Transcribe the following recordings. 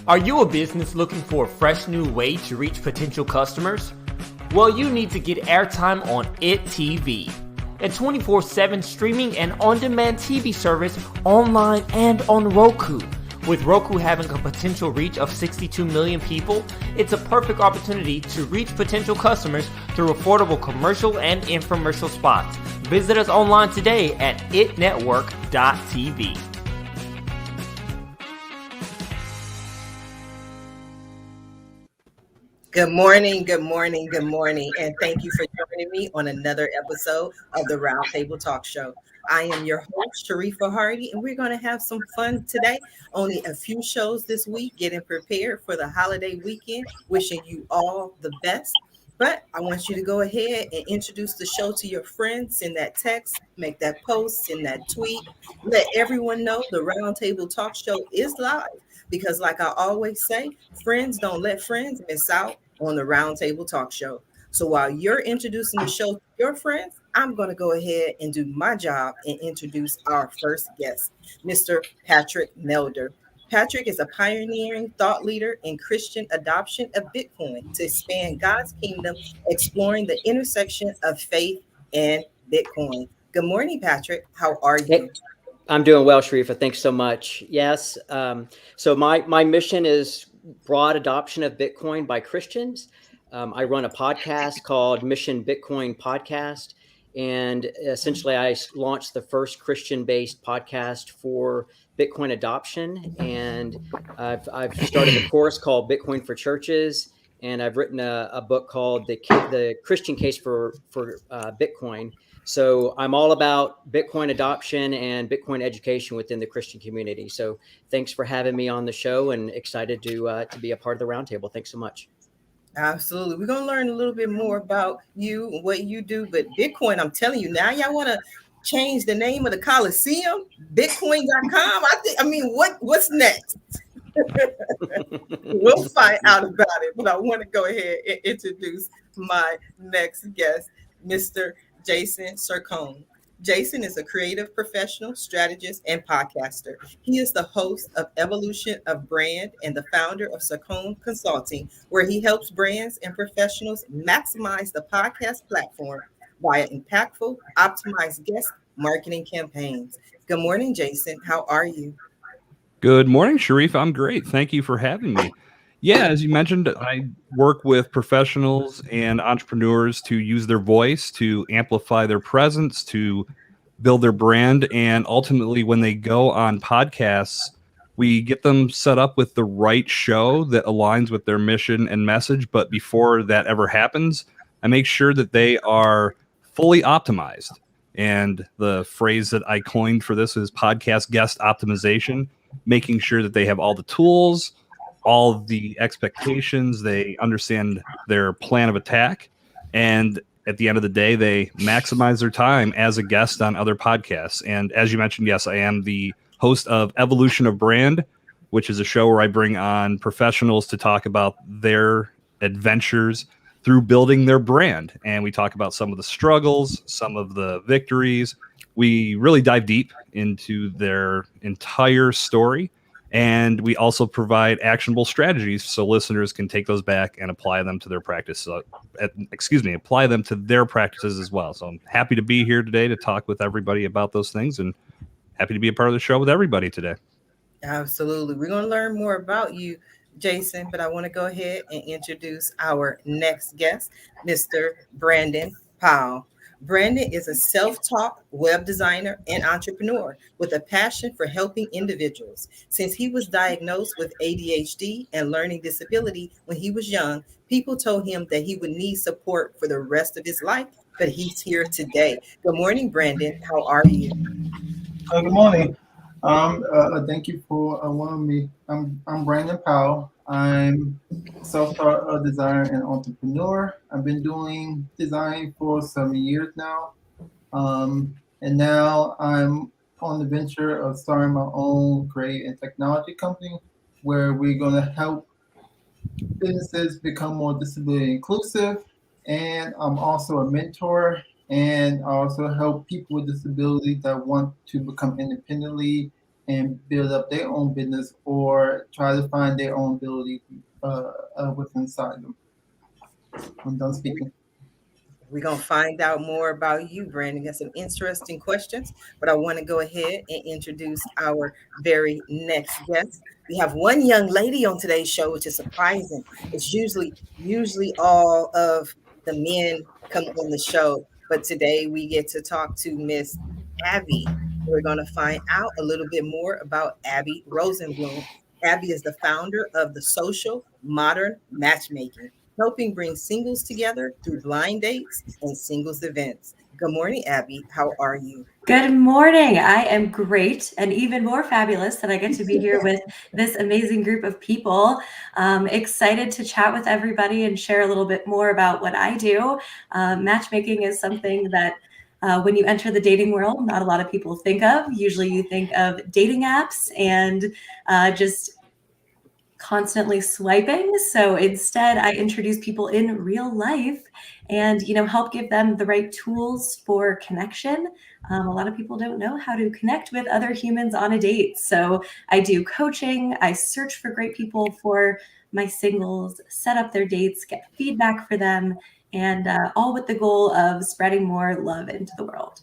Are you a business looking for a fresh new way to reach potential customers? Well, you need to get airtime on IT TV, a 24/7 streaming and on-demand TV service online and on Roku. With Roku having a potential reach of 62 million people, it's a perfect opportunity to reach potential customers through affordable commercial and infomercial spots. Visit us online today at itnetwork.tv. Good morning, good morning, good morning, and thank you for joining me on another episode of the Roundtable Talk Show. I am your host, Sharifah Hardie, and we're going to have some fun today. Only a few shows this week, getting prepared for the holiday weekend, wishing you all the best. But I want you to go ahead and introduce the show to your friends, send that text, make that post, send that tweet. Let everyone know the Roundtable Talk Show is live because, like I always say, friends don't let friends miss out on the Roundtable Talk Show. So while you're introducing the show to your friends, I'm going to go ahead and do my job and introduce our first guest, Mr. Patrick Melder. Patrick is a pioneering thought leader in Christian adoption of Bitcoin to expand God's kingdom, exploring the intersection of faith and Bitcoin. Good morning, Patrick. How are you? Hey, I'm doing well, Sharifah. Thanks so much. Yes. So my mission is broad adoption of Bitcoin by Christians. I run a podcast called Mission Bitcoin Podcast. And essentially, I launched the first Christian-based podcast for Bitcoin adoption. And I've started a course called Bitcoin for Churches. And I've written a book called The Christian Case for Bitcoin. So I'm all about Bitcoin adoption and Bitcoin education within the Christian community. So thanks for having me on the show, and excited to be a part of the roundtable. Thanks so much. Absolutely. We're going to learn a little bit more about you and what you do. But Bitcoin, I'm telling you, now y'all want to change the name of the Coliseum, Bitcoin.com. What's next? We'll find out about it. But I want to go ahead and introduce my next guest, Mr. Jason Circone. Jason is a creative professional, strategist, and podcaster. He is the host of Evolution of Brand and the founder of Cercone Consulting, where he helps brands and professionals maximize the podcast platform via impactful, optimized guest marketing campaigns. Good morning, Jason. How are you? Good morning, Sharifah. I'm great. Thank you for having me. Yeah, as you mentioned, I work with professionals and entrepreneurs to use their voice to amplify their presence, to build their brand, and ultimately when they go on podcasts, we get them set up with the right show that aligns with their mission and message. But before that ever happens, I make sure that they are fully optimized. And the phrase that I coined for this is podcast guest optimization, making sure that they have all the tools, all the expectations, they understand their plan of attack, and at the end of the day, they maximize their time as a guest on other podcasts. And as you mentioned, yes, I am the host of Evolution of Brand, which is a show where I bring on professionals to talk about their adventures through building their brand. And we talk about some of the struggles, some of the victories. We really dive deep into their entire story. And we also provide actionable strategies so listeners can take those back and apply them to their practice. Apply them to their practices as well. So I'm happy to be here today to talk with everybody about those things, and happy to be a part of the show with everybody today. Absolutely. We're going to learn more about you, Jason, but I want to go ahead and introduce our next guest, Mr. Brandon Powell. Brandon is a self-taught web designer and entrepreneur with a passion for helping individuals. Since he was diagnosed with ADHD and learning disability when he was young, people told him that he would need support for the rest of his life, but he's here today. Good morning, Brandon. How are you? Good morning. Thank you for wanting me. I'm Brandon Powell. I'm self-taught designer and entrepreneur. I've been doing design for 7 years now, and now I'm on the venture of starting my own creative and technology company, where we're going to help businesses become more disability inclusive. And I'm also a mentor, and I also help people with disabilities that want to become independently and build up their own business or try to find their own ability within inside them. I'm done speaking. We're going to find out more about you, Brandon. Got some interesting questions, but I want to go ahead and introduce our very next guest. We have one young lady on today's show, which is surprising. It's usually all of the men come on the show, but today we get to talk to Miss Abby. We're going to find out a little bit more about Abby Rosenblum. Abby is the founder of the Social Modern Matchmaking, helping bring singles together through blind dates and singles events. Good morning, Abby. How are you? Good morning. I am great and even more fabulous that I get to be here with this amazing group of people. Excited to chat with everybody and share a little bit more about what I do. Matchmaking is something that when you enter the dating world, not a lot of people think of. Usually you think of dating apps and just constantly swiping. So instead, I introduce people in real life and, help give them the right tools for connection. A lot of people don't know how to connect with other humans on a date. So I do coaching. I search for great people for my singles, set up their dates, get feedback for them, and all with the goal of spreading more love into the world.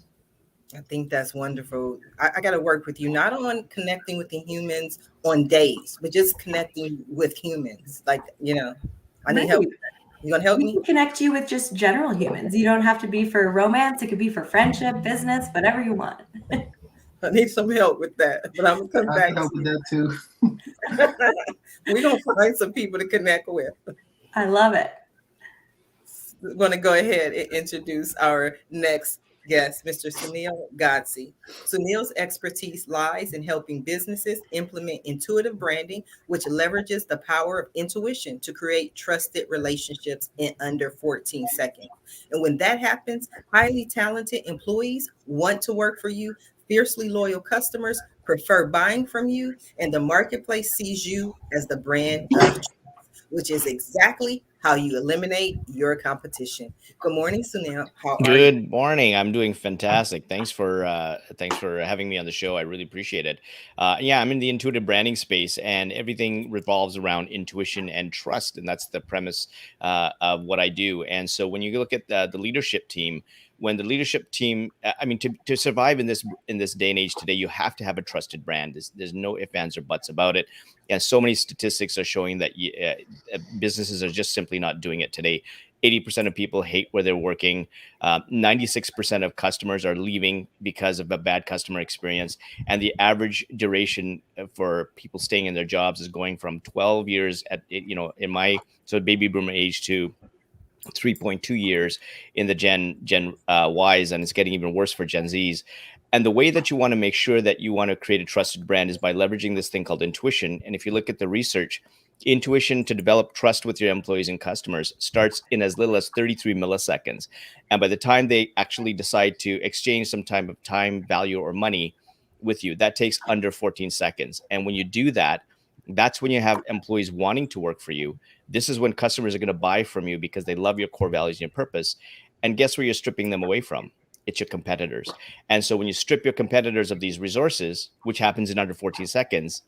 I think that's wonderful. I got to work with you, not on connecting with the humans on days, but just connecting with humans. Like, I need help. You going to help We me? can connect you with just general humans. You don't have to be for romance. It could be for friendship, business, whatever you want. I need some help with that, but I'm going to come I back can help to with you. that too. We're going to find some people to connect with. I love it. We're going to go ahead and introduce our next guest, Mr. Sunil Godsey. Sunil's expertise lies in helping businesses implement intuitive branding, which leverages the power of intuition to create trusted relationships in under 14 seconds. And when that happens, highly talented employees want to work for you, fiercely loyal customers prefer buying from you, and the marketplace sees you as the brand of choice, which is exactly how you eliminate your competition. Good morning, Sunil. How are you? Good morning. I'm doing fantastic. Thanks for having me on the show. I really appreciate it. Yeah, I'm in the intuitive branding space, and everything revolves around intuition and trust, and that's the premise of what I do. And so, when you look at the leadership team, when the leadership team, to survive in this day and age today, you have to have a trusted brand. There's no ifs, ands, or buts about it. And so many statistics are showing that businesses are just simply not doing it today. 80% of people hate where they're working. 96% of customers are leaving because of a bad customer experience. And the average duration for people staying in their jobs is going from 12 years so baby boomer age to 3.2 years in the Gen Ys, and it's getting even worse for Gen Zs. And the way that you want to make sure that you want to create a trusted brand is by leveraging this thing called intuition. And if you look at the research, intuition to develop trust with your employees and customers starts in as little as 33 milliseconds. And by the time they actually decide to exchange some type of time, value, or money with you, that takes under 14 seconds. And when you do that, that's when you have employees wanting to work for you. This is when customers are going to buy from you because they love your core values and your purpose. And guess where you're stripping them away from? It's your competitors. And so when you strip your competitors of these resources, which happens in under 14 seconds,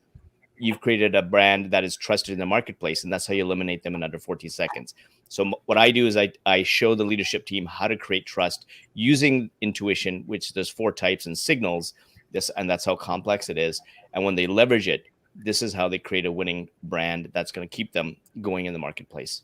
you've created a brand that is trusted in the marketplace. And that's how you eliminate them in under 14 seconds. So what I do is I show the leadership team how to create trust using intuition, which there's 4 types and signals. And that's how complex it is. And when they leverage it, this is how they create a winning brand that's going to keep them going in the marketplace.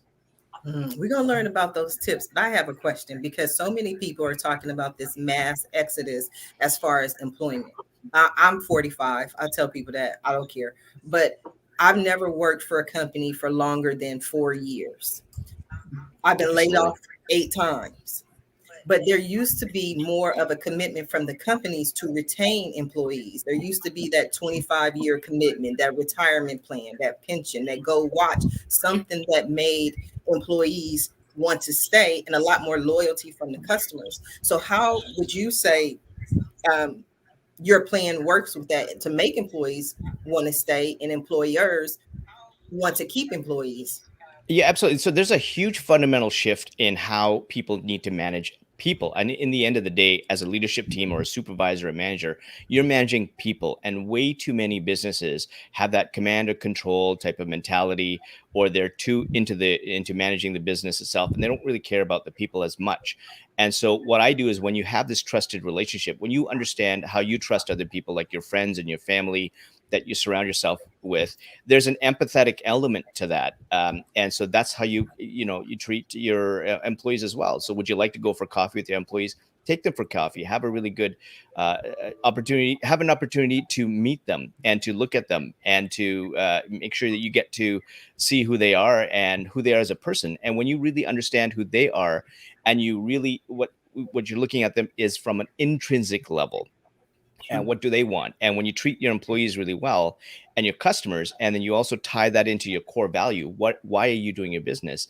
We're going to learn about those tips. But I have a question, because so many people are talking about this mass exodus as far as employment. I'm 45. I tell people that I don't care, but I've never worked for a company for longer than 4 years. I've been laid off 8 times. But there used to be more of a commitment from the companies to retain employees. There used to be that 25-year commitment, that retirement plan, that pension, that go watch, something that made employees want to stay, and a lot more loyalty from the customers. So how would you say your plan works with that to make employees want to stay and employers want to keep employees? Yeah, absolutely. So there's a huge fundamental shift in how people need to manage people. And in the end of the day, as a leadership team or a supervisor or manager, you're managing people. And way too many businesses have that command or control type of mentality, or they're too into managing the business itself, and they don't really care about the people as much. And so what I do is, when you have this trusted relationship, when you understand how you trust other people, like your friends and your family that you surround yourself with, there's an empathetic element to that. And so that's how you treat your employees as well. So would you like to go for coffee with your employees? Take them for coffee, have a really good opportunity to meet them and to look at them and to make sure that you get to see who they are and who they are as a person. And when you really understand who they are, and you really, what you're looking at them is from an intrinsic level. And what do they want? And when you treat your employees really well and your customers, and then you also tie that into your core value, why are you doing your business?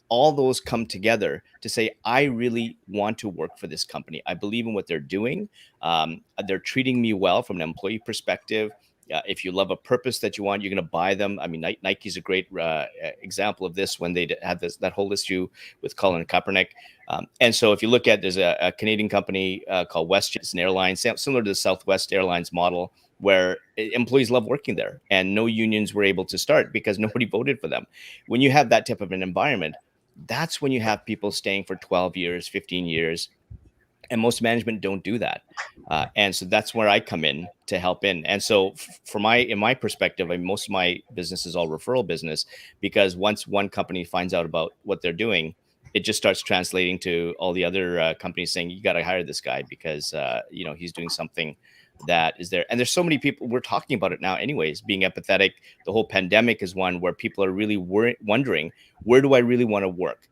All those come together to say, I really want to work for this company. I believe in what they're doing. They're treating me well from an employee perspective. If you love a purpose that you want, you're going to buy them. I mean, Nike's a great example of this when they had that whole issue with Colin Kaepernick. And so if you look at, there's a Canadian company called WestJet. It's an airline similar to the Southwest Airlines model, where employees love working there, and no unions were able to start because nobody voted for them. When you have that type of an environment, that's when you have people staying for 12 years, 15 years. And most management don't do that. And so that's where I come in to help in. And so in my perspective, most of my business is all referral business, because once one company finds out about what they're doing, it just starts translating to all the other companies saying, you got to hire this guy because, he's doing something that is there. And there's so many people, we're talking about it now anyways, being empathetic. The whole pandemic is one where people are really wondering, where do I really want to work?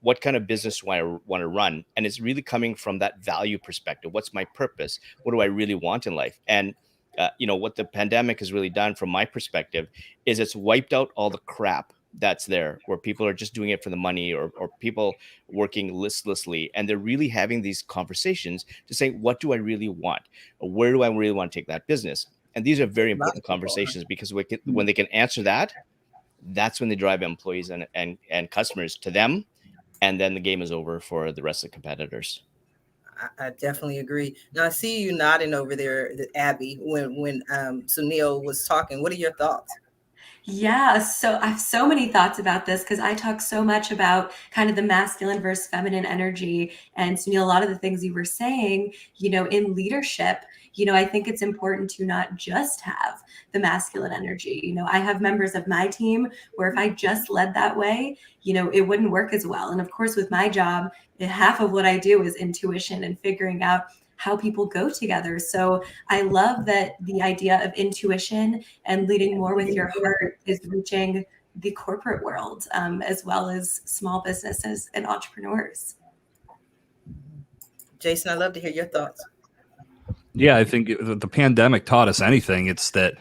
What kind of business do I want to run? And it's really coming from that value perspective. What's my purpose? What do I really want in life? And what the pandemic has really done from my perspective is it's wiped out all the crap that's there, where people are just doing it for the money, or people working listlessly, and they're really having these conversations to say, what do I really want? Or where do I really want to take that business? And these are very important conversations, because when they can answer that, that's when they drive employees and customers to them. And then the game is over for the rest of the competitors. I definitely agree. Now I see you nodding over there, Abby, when Sunil was talking. What are your thoughts? Yeah, so I have so many thoughts about this, because I talk so much about kind of the masculine versus feminine energy. And Sunil, a lot of the things you were saying, in leadership, I think it's important to not just have the masculine energy. I have members of my team where if I just led that way, it wouldn't work as well. And of course, with my job, half of what I do is intuition and figuring out how people go together. So I love that the idea of intuition and leading more with your heart is reaching the corporate world, as well as small businesses and entrepreneurs. Jason, I'd love to hear your thoughts. Yeah, I think the pandemic taught us anything, it's that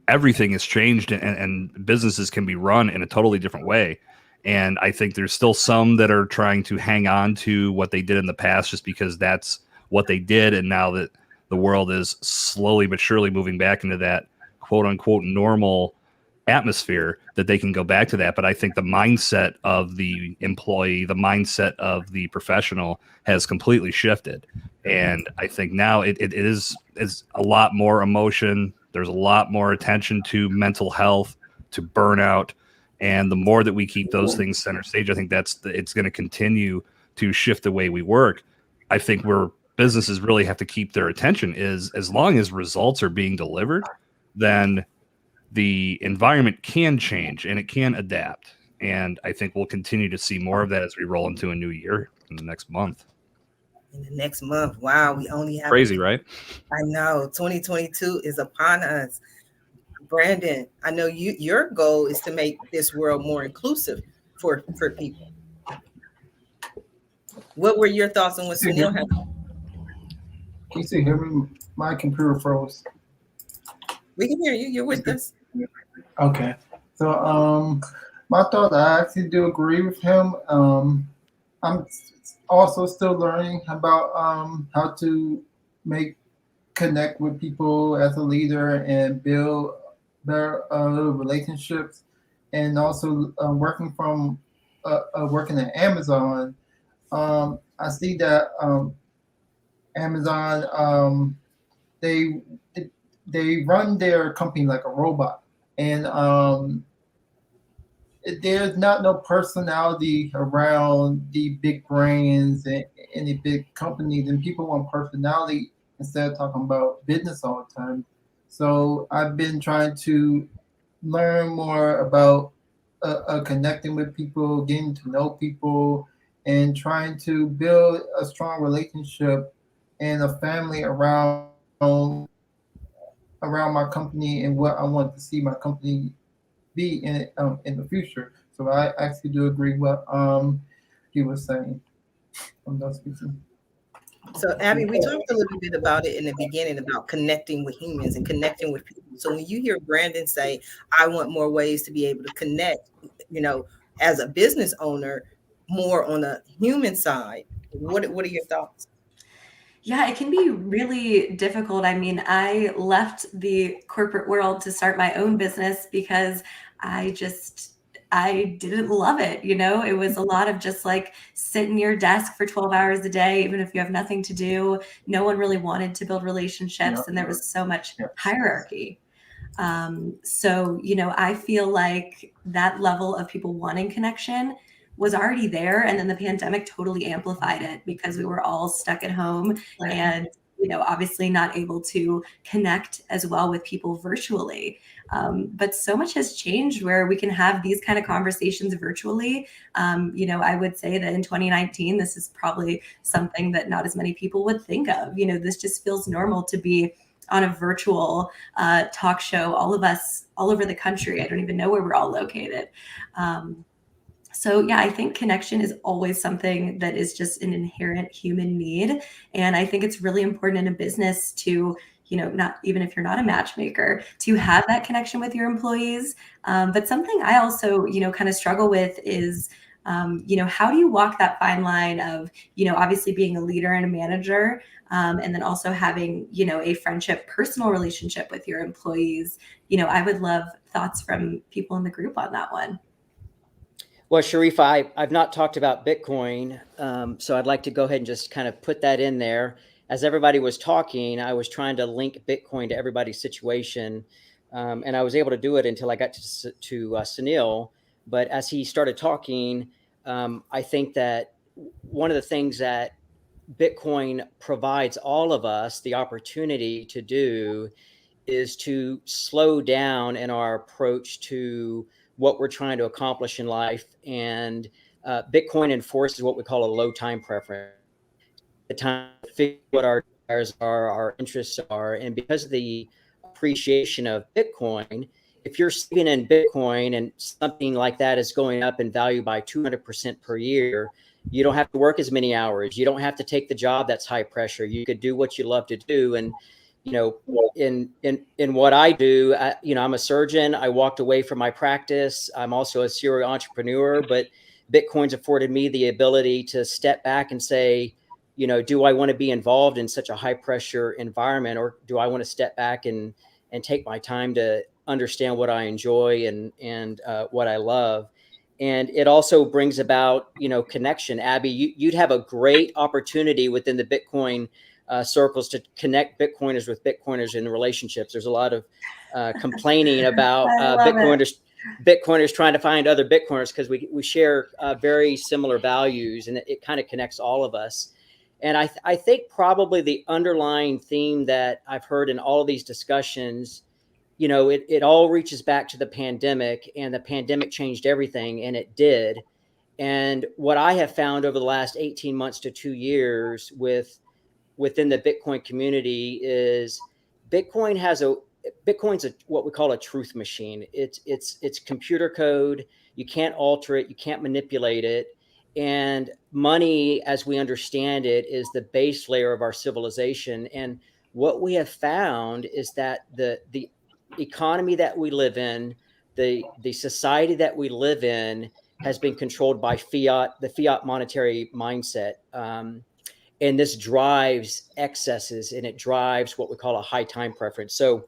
everything has changed, and businesses can be run in a totally different way. And I think there's still some that are trying to hang on to what they did in the past just because that's what they did. And now that the world is slowly but surely moving back into that quote unquote normal atmosphere, that they can go back to that. But I think the mindset of the employee, the mindset of the professional has completely shifted. And I think now it is a lot more emotion. There's a lot more attention to mental health, to burnout. And the more that we keep those things center stage, I think it's going to continue to shift the way we work. I think where businesses really have to keep their attention is, as long as results are being delivered, then the environment can change and it can adapt. And I think we'll continue to see more of that as we roll into a new year in the next month. In the next month. Wow, we only have crazy, right? I know 2022 is upon us. Brandon, I know your goal is to make this world more inclusive for people. What were your thoughts on what Sunil had? Can you still hear me? My computer froze. We can hear you. You're with us. Okay. So my thought, I actually do agree with him. I'm also still learning about how to make connect with people as a leader and build better relationships, and also working at Amazon. I see that Amazon they they run their company like a robot, and there's not no personality around the big brands and the big companies, and people want personality instead of talking about business all the time. So I've been trying to learn more about connecting with people, getting to know people, and trying to build a strong relationship and a family around my company and what I want to see my company be in the future. So I actually do agree what he was saying. I'm done speaking. So, Abby, we talked a little bit about it in the beginning about connecting with humans and connecting with people. So, when you hear Brandon say, I want more ways to be able to connect, as a business owner, more on the human side, what are your thoughts? Yeah, it can be really difficult. I mean, I left the corporate world to start my own business because I didn't love it. It was a lot of just like sit in your desk for 12 hours a day, even if you have nothing to do. No one really wanted to build relationships, and there was so much hierarchy. So, I feel like that level of people wanting connection was already there. And then the pandemic totally amplified it because we were all stuck at home and, obviously not able to connect as well with people virtually. But so much has changed where we can have these kind of conversations virtually. I would say that in 2019, this is probably something that not as many people would think of. This just feels normal to be on a virtual talk show, all of us all over the country. I don't even know where we're all located. So yeah, I think connection is always something that is just an inherent human need. And I think it's really important in a business to, not even if you're not a matchmaker, to have that connection with your employees. But something I also, kind of struggle with is, how do you walk that fine line of, obviously being a leader and a manager, and then also having, a friendship, personal relationship with your employees. I would love thoughts from people in the group on that one. Well, Sharifah, I've not talked about Bitcoin, so I'd like to go ahead and just kind of put that in there. As everybody was talking, I was trying to link Bitcoin to everybody's situation, and I was able to do it until I got to Sunil. But as he started talking, I think that one of the things that Bitcoin provides all of us the opportunity to do is to slow down in our approach to what we're trying to accomplish in life. And Bitcoin enforces what we call a low time preference, the time to figure what our desires are, our interests are. And because of the appreciation of Bitcoin, if you're saving in Bitcoin and something like that is going up in value by 200% per year, you don't have to work as many hours. You don't have to take the job that's high pressure. You could do what you love to do. And in what I do, I'm a surgeon. I walked away from my practice. I'm also a serial entrepreneur, but Bitcoin's afforded me the ability to step back and say, do I want to be involved in such a high pressure environment, or do I want to step back and take my time to understand what I enjoy and what I love? And it also brings about, connection. Abby, you'd have a great opportunity within the Bitcoin circles to connect Bitcoiners with Bitcoiners in relationships. There's a lot of complaining about Bitcoiners trying to find other Bitcoiners because we share very similar values, and it kind of connects all of us. And I think probably the underlying theme that I've heard in all of these discussions, it all reaches back to the pandemic, and the pandemic changed everything, and it did. And what I have found over the last 18 months to 2 years within the Bitcoin community is Bitcoin's what we call a truth machine. It's computer code. You can't alter it. You can't manipulate it. And money, as we understand it, is the base layer of our civilization. And what we have found is that the economy that we live in, the society that we live in, has been controlled by the fiat monetary mindset. And this drives excesses, and it drives what we call a high time preference. So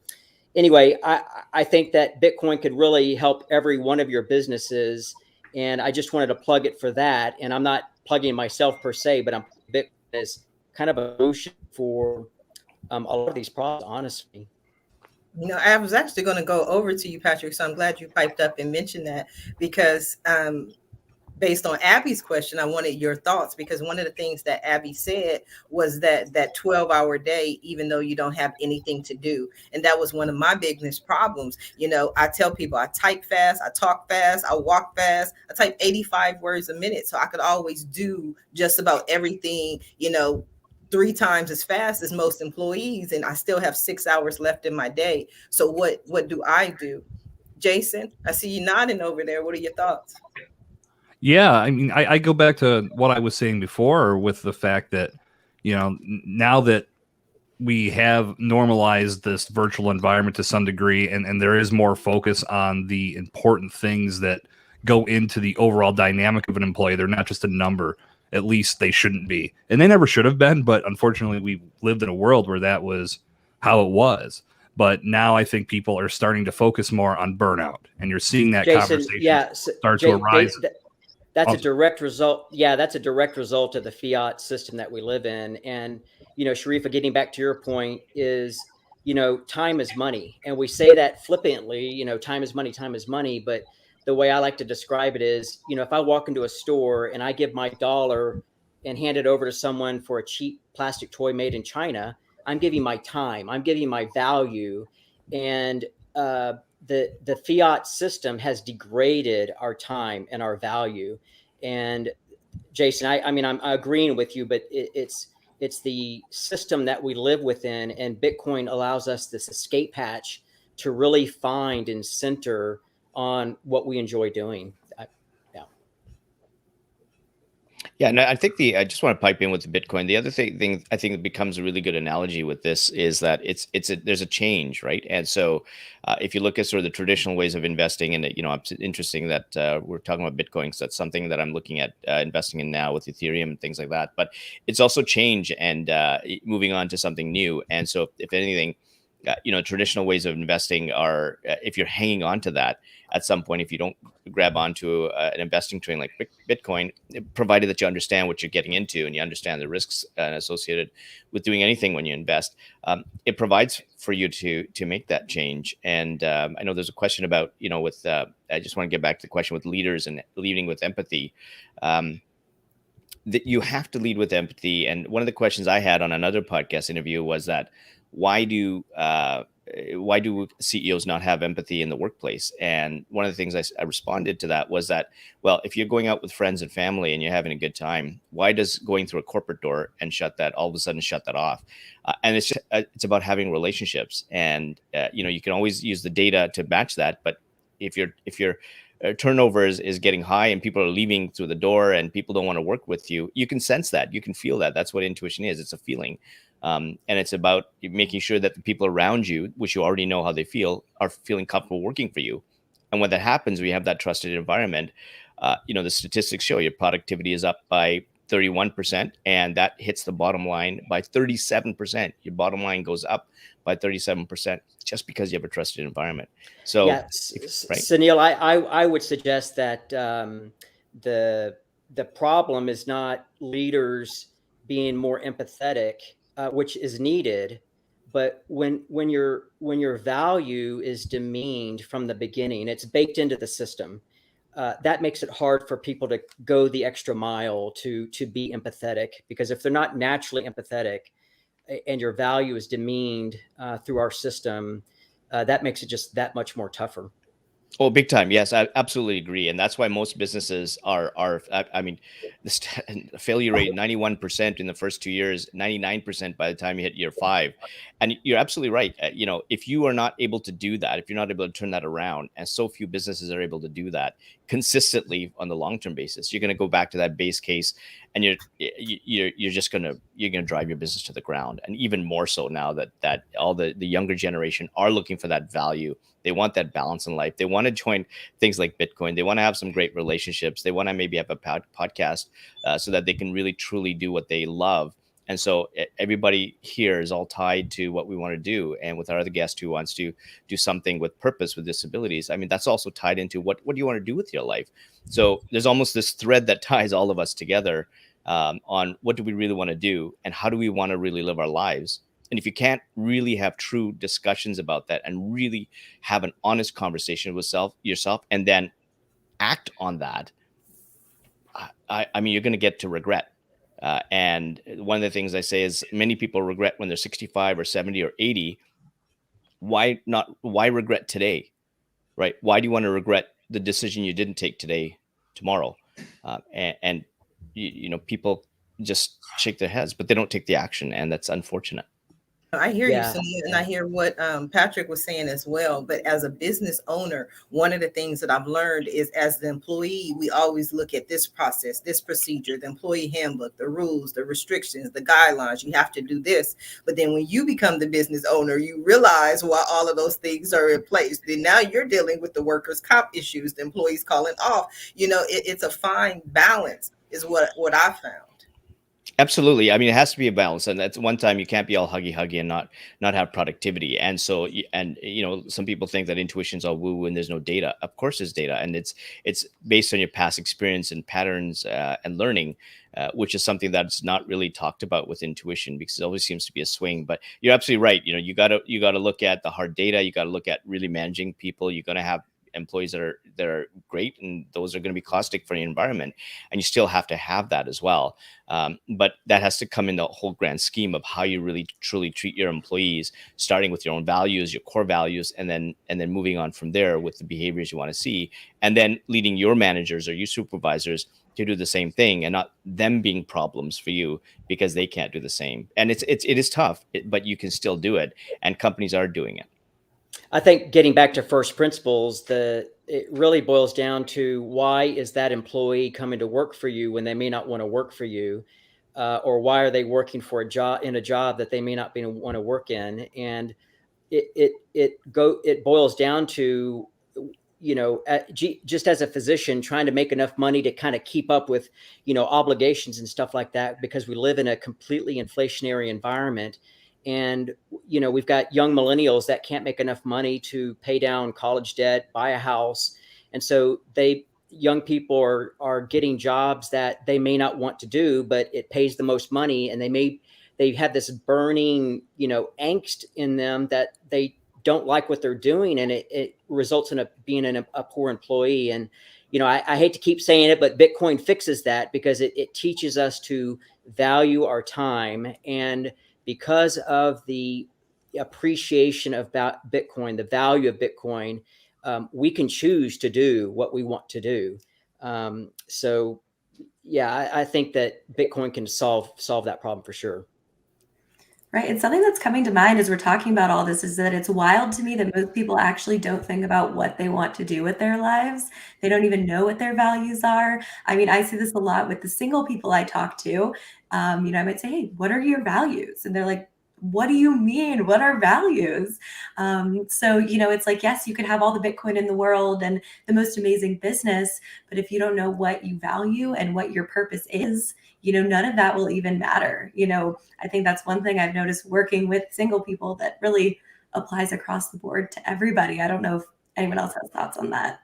anyway, I think that Bitcoin could really help every one of your businesses. And I just wanted to plug it for that. And I'm not plugging myself per se, but I'm Bitcoin as kind of a solution for a lot of these problems, honestly. I was actually going to go over to you, Patrick. So I'm glad you piped up and mentioned that, because based on Abby's question, I wanted your thoughts, because one of the things that Abby said was that 12-hour day, even though you don't have anything to do. And that was one of my biggest problems. I tell people I type fast, I talk fast, I walk fast, I type 85 words a minute. So I could always do just about everything, 3 times as fast as most employees. And I still have 6 hours left in my day. So what do I do? Jason, I see you nodding over there. What are your thoughts? Yeah, I mean, I go back to what I was saying before with the fact that, now that we have normalized this virtual environment to some degree, and there is more focus on the important things that go into the overall dynamic of an employee. They're not just a number. At least they shouldn't be. And they never should have been, but unfortunately we lived in a world where that was how it was. But now I think people are starting to focus more on burnout, and you're seeing that Jason, conversation start to arise. That's a direct result. Yeah, that's a direct result of the fiat system that we live in. And, Sharifah, getting back to your point is, time is money. And we say that flippantly, time is money. But the way I like to describe it is, if I walk into a store and I give my dollar and hand it over to someone for a cheap plastic toy made in China, I'm giving my time, I'm giving my value. And the fiat system has degraded our time and our value. And Jason, I mean, I'm agreeing with you, but it's the system that we live within, and Bitcoin allows us this escape hatch to really find and center on what we enjoy doing. Yeah, and I think I just want to pipe in with the Bitcoin. The other thing I think that becomes a really good analogy with this is that there's a change, right? And so if you look at sort of the traditional ways of investing in it, it's interesting that we're talking about Bitcoin, because that's something that I'm looking at investing in now with Ethereum and things like that. But it's also change and moving on to something new. And so if anything, traditional ways of investing are, if you're hanging on to that at some point, if you don't grab onto an investing train like Bitcoin, provided that you understand what you're getting into and you understand the risks associated with doing anything when you invest, it provides for you to make that change. And I know there's a question about, I just want to get back to the question with leaders and leading with empathy. That you have to lead with empathy. And one of the questions I had on another podcast interview was that, why do CEOs not have empathy in the workplace? And one of the things I responded to that was that, well, if you're going out with friends and family and you're having a good time, why does going through a corporate door and all of a sudden shut that off? And it's about having relationships. And you can always use the data to match that. But if your turnover is getting high and people are leaving through the door and people don't want to work with you, you can sense that, you can feel that. That's what intuition is. It's a feeling. And it's about making sure that the people around you, which you already know how they feel, are feeling comfortable working for you. And when that happens, we have that trusted environment. The statistics show your productivity is up by 31%, and that hits the bottom line by 37%. Your bottom line goes up by 37% just because you have a trusted environment. So, yeah, right? Sunil, I would suggest that the problem is not leaders being more empathetic, which is needed, but when your value is demeaned from the beginning, it's baked into the system. That makes it hard for people to go the extra mile to be empathetic, because if they're not naturally empathetic and your value is demeaned through our system, that makes it just that much more tougher. Oh, big time. Yes, I absolutely agree. And that's why most businesses I mean, the failure rate, 91% in the first 2 years, 99% by the time you hit year 5. And you're absolutely right. If you are not able to do that, if you're not able to turn that around, and so few businesses are able to do that consistently on the long-term basis, you're going to go back to that base case, and you're just you're going to drive your business to the ground. And even more so now that all the younger generation are looking for that value. They want that balance in life. They want to join things like Bitcoin. They want to have some great relationships. They want to maybe have a podcast so that they can really, truly do what they love. And so everybody here is all tied to what we want to do. And with our other guest who wants to do something with purpose with disabilities, I mean, that's also tied into what do you want to do with your life? So there's almost this thread that ties all of us together on what do we really want to do and how do we want to really live our lives. And if you can't really have true discussions about that and really have an honest conversation with yourself and then act on that, I mean, you're going to get to regret. And one of the things I say is many people regret when they're 65 or 70 or 80. Why regret today, right? Why do you want to regret the decision you didn't take today, tomorrow? And people just shake their heads, but they don't take the action. And that's unfortunate. I hear Yeah. you, Sunil, and I hear what Patrick was saying as well. But as a business owner, one of the things that I've learned is as the employee, we always look at this process, this procedure, the employee handbook, the rules, the restrictions, the guidelines. You have to do this. But then when you become the business owner, you realize why all of those things are in place. Then now you're dealing with the workers' comp issues, the employees calling off. It's a fine balance is what I found. Absolutely. I mean, it has to be a balance, and that's one time you can't be all huggy and not have productivity. And so, some people think that intuition's all woo and there's no data. Of course, there's data, and it's based on your past experience and patterns and learning, which is something that's not really talked about with intuition because it always seems to be a swing. But you're absolutely right. You gotta look at the hard data. You gotta look at really managing people. You're gonna have employees that are great, and those are going to be caustic for the environment, and you still have to have that as well. But that has to come in the whole grand scheme of how you really truly treat your employees, starting with your own values, your core values, and then moving on from there with the behaviors you want to see, and then leading your managers or your supervisors to do the same thing, and not them being problems for you because they can't do the same. And it is tough, but you can still do it, and companies are doing it. I think getting back to first principles, it really boils down to why is that employee coming to work for you when they may not want to work for you, or why are they working for a job that they may not want to work in, and it boils down to just as a physician trying to make enough money to kind of keep up with obligations and stuff like that, because we live in a completely inflationary environment. And, we've got young millennials that can't make enough money to pay down college debt, buy a house. And so young people are getting jobs that they may not want to do, but it pays the most money. And they have this burning, angst in them that they don't like what they're doing. And it results in being a poor employee. And, I hate to keep saying it, but Bitcoin fixes that because it teaches us to value our time. And because of the appreciation about Bitcoin, the value of Bitcoin, we can choose to do what we want to do. So, yeah, I think that Bitcoin can solve that problem for sure. Right. And something that's coming to mind as we're talking about all this is that it's wild to me that most people actually don't think about what they want to do with their lives. They don't even know what their values are. I mean, I see this a lot with the single people I talk to. I might say, hey, what are your values? And they're like, what do you mean? What are values? So, it's like, yes, you can have all the Bitcoin in the world and the most amazing business, but if you don't know what you value and what your purpose is, none of that will even matter. I think that's one thing I've noticed working with single people that really applies across the board to everybody. I don't know if anyone else has thoughts on that.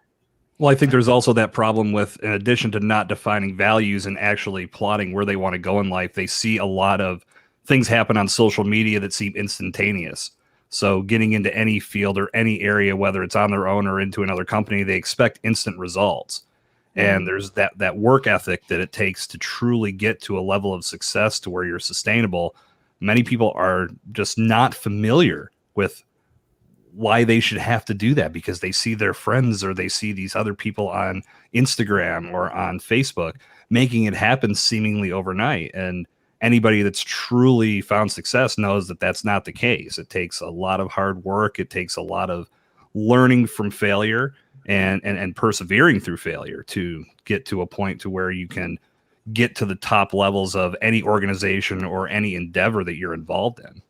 Well, I think there's also that problem with, in addition to not defining values and actually plotting where they want to go in life, they see a lot of things happen on social media that seem instantaneous. So getting into any field or any area, whether it's on their own or into another company, they expect instant results. And there's that work ethic that it takes to truly get to a level of success to where you're sustainable. Many people are just not familiar with why they should have to do that, because they see their friends or they see these other people on Instagram or on Facebook making it happen seemingly overnight. And anybody that's truly found success knows that that's not the case. It takes a lot of hard work. It takes a lot of learning from failure and persevering through failure to get to a point to where you can get to the top levels of any organization or any endeavor that you're involved in.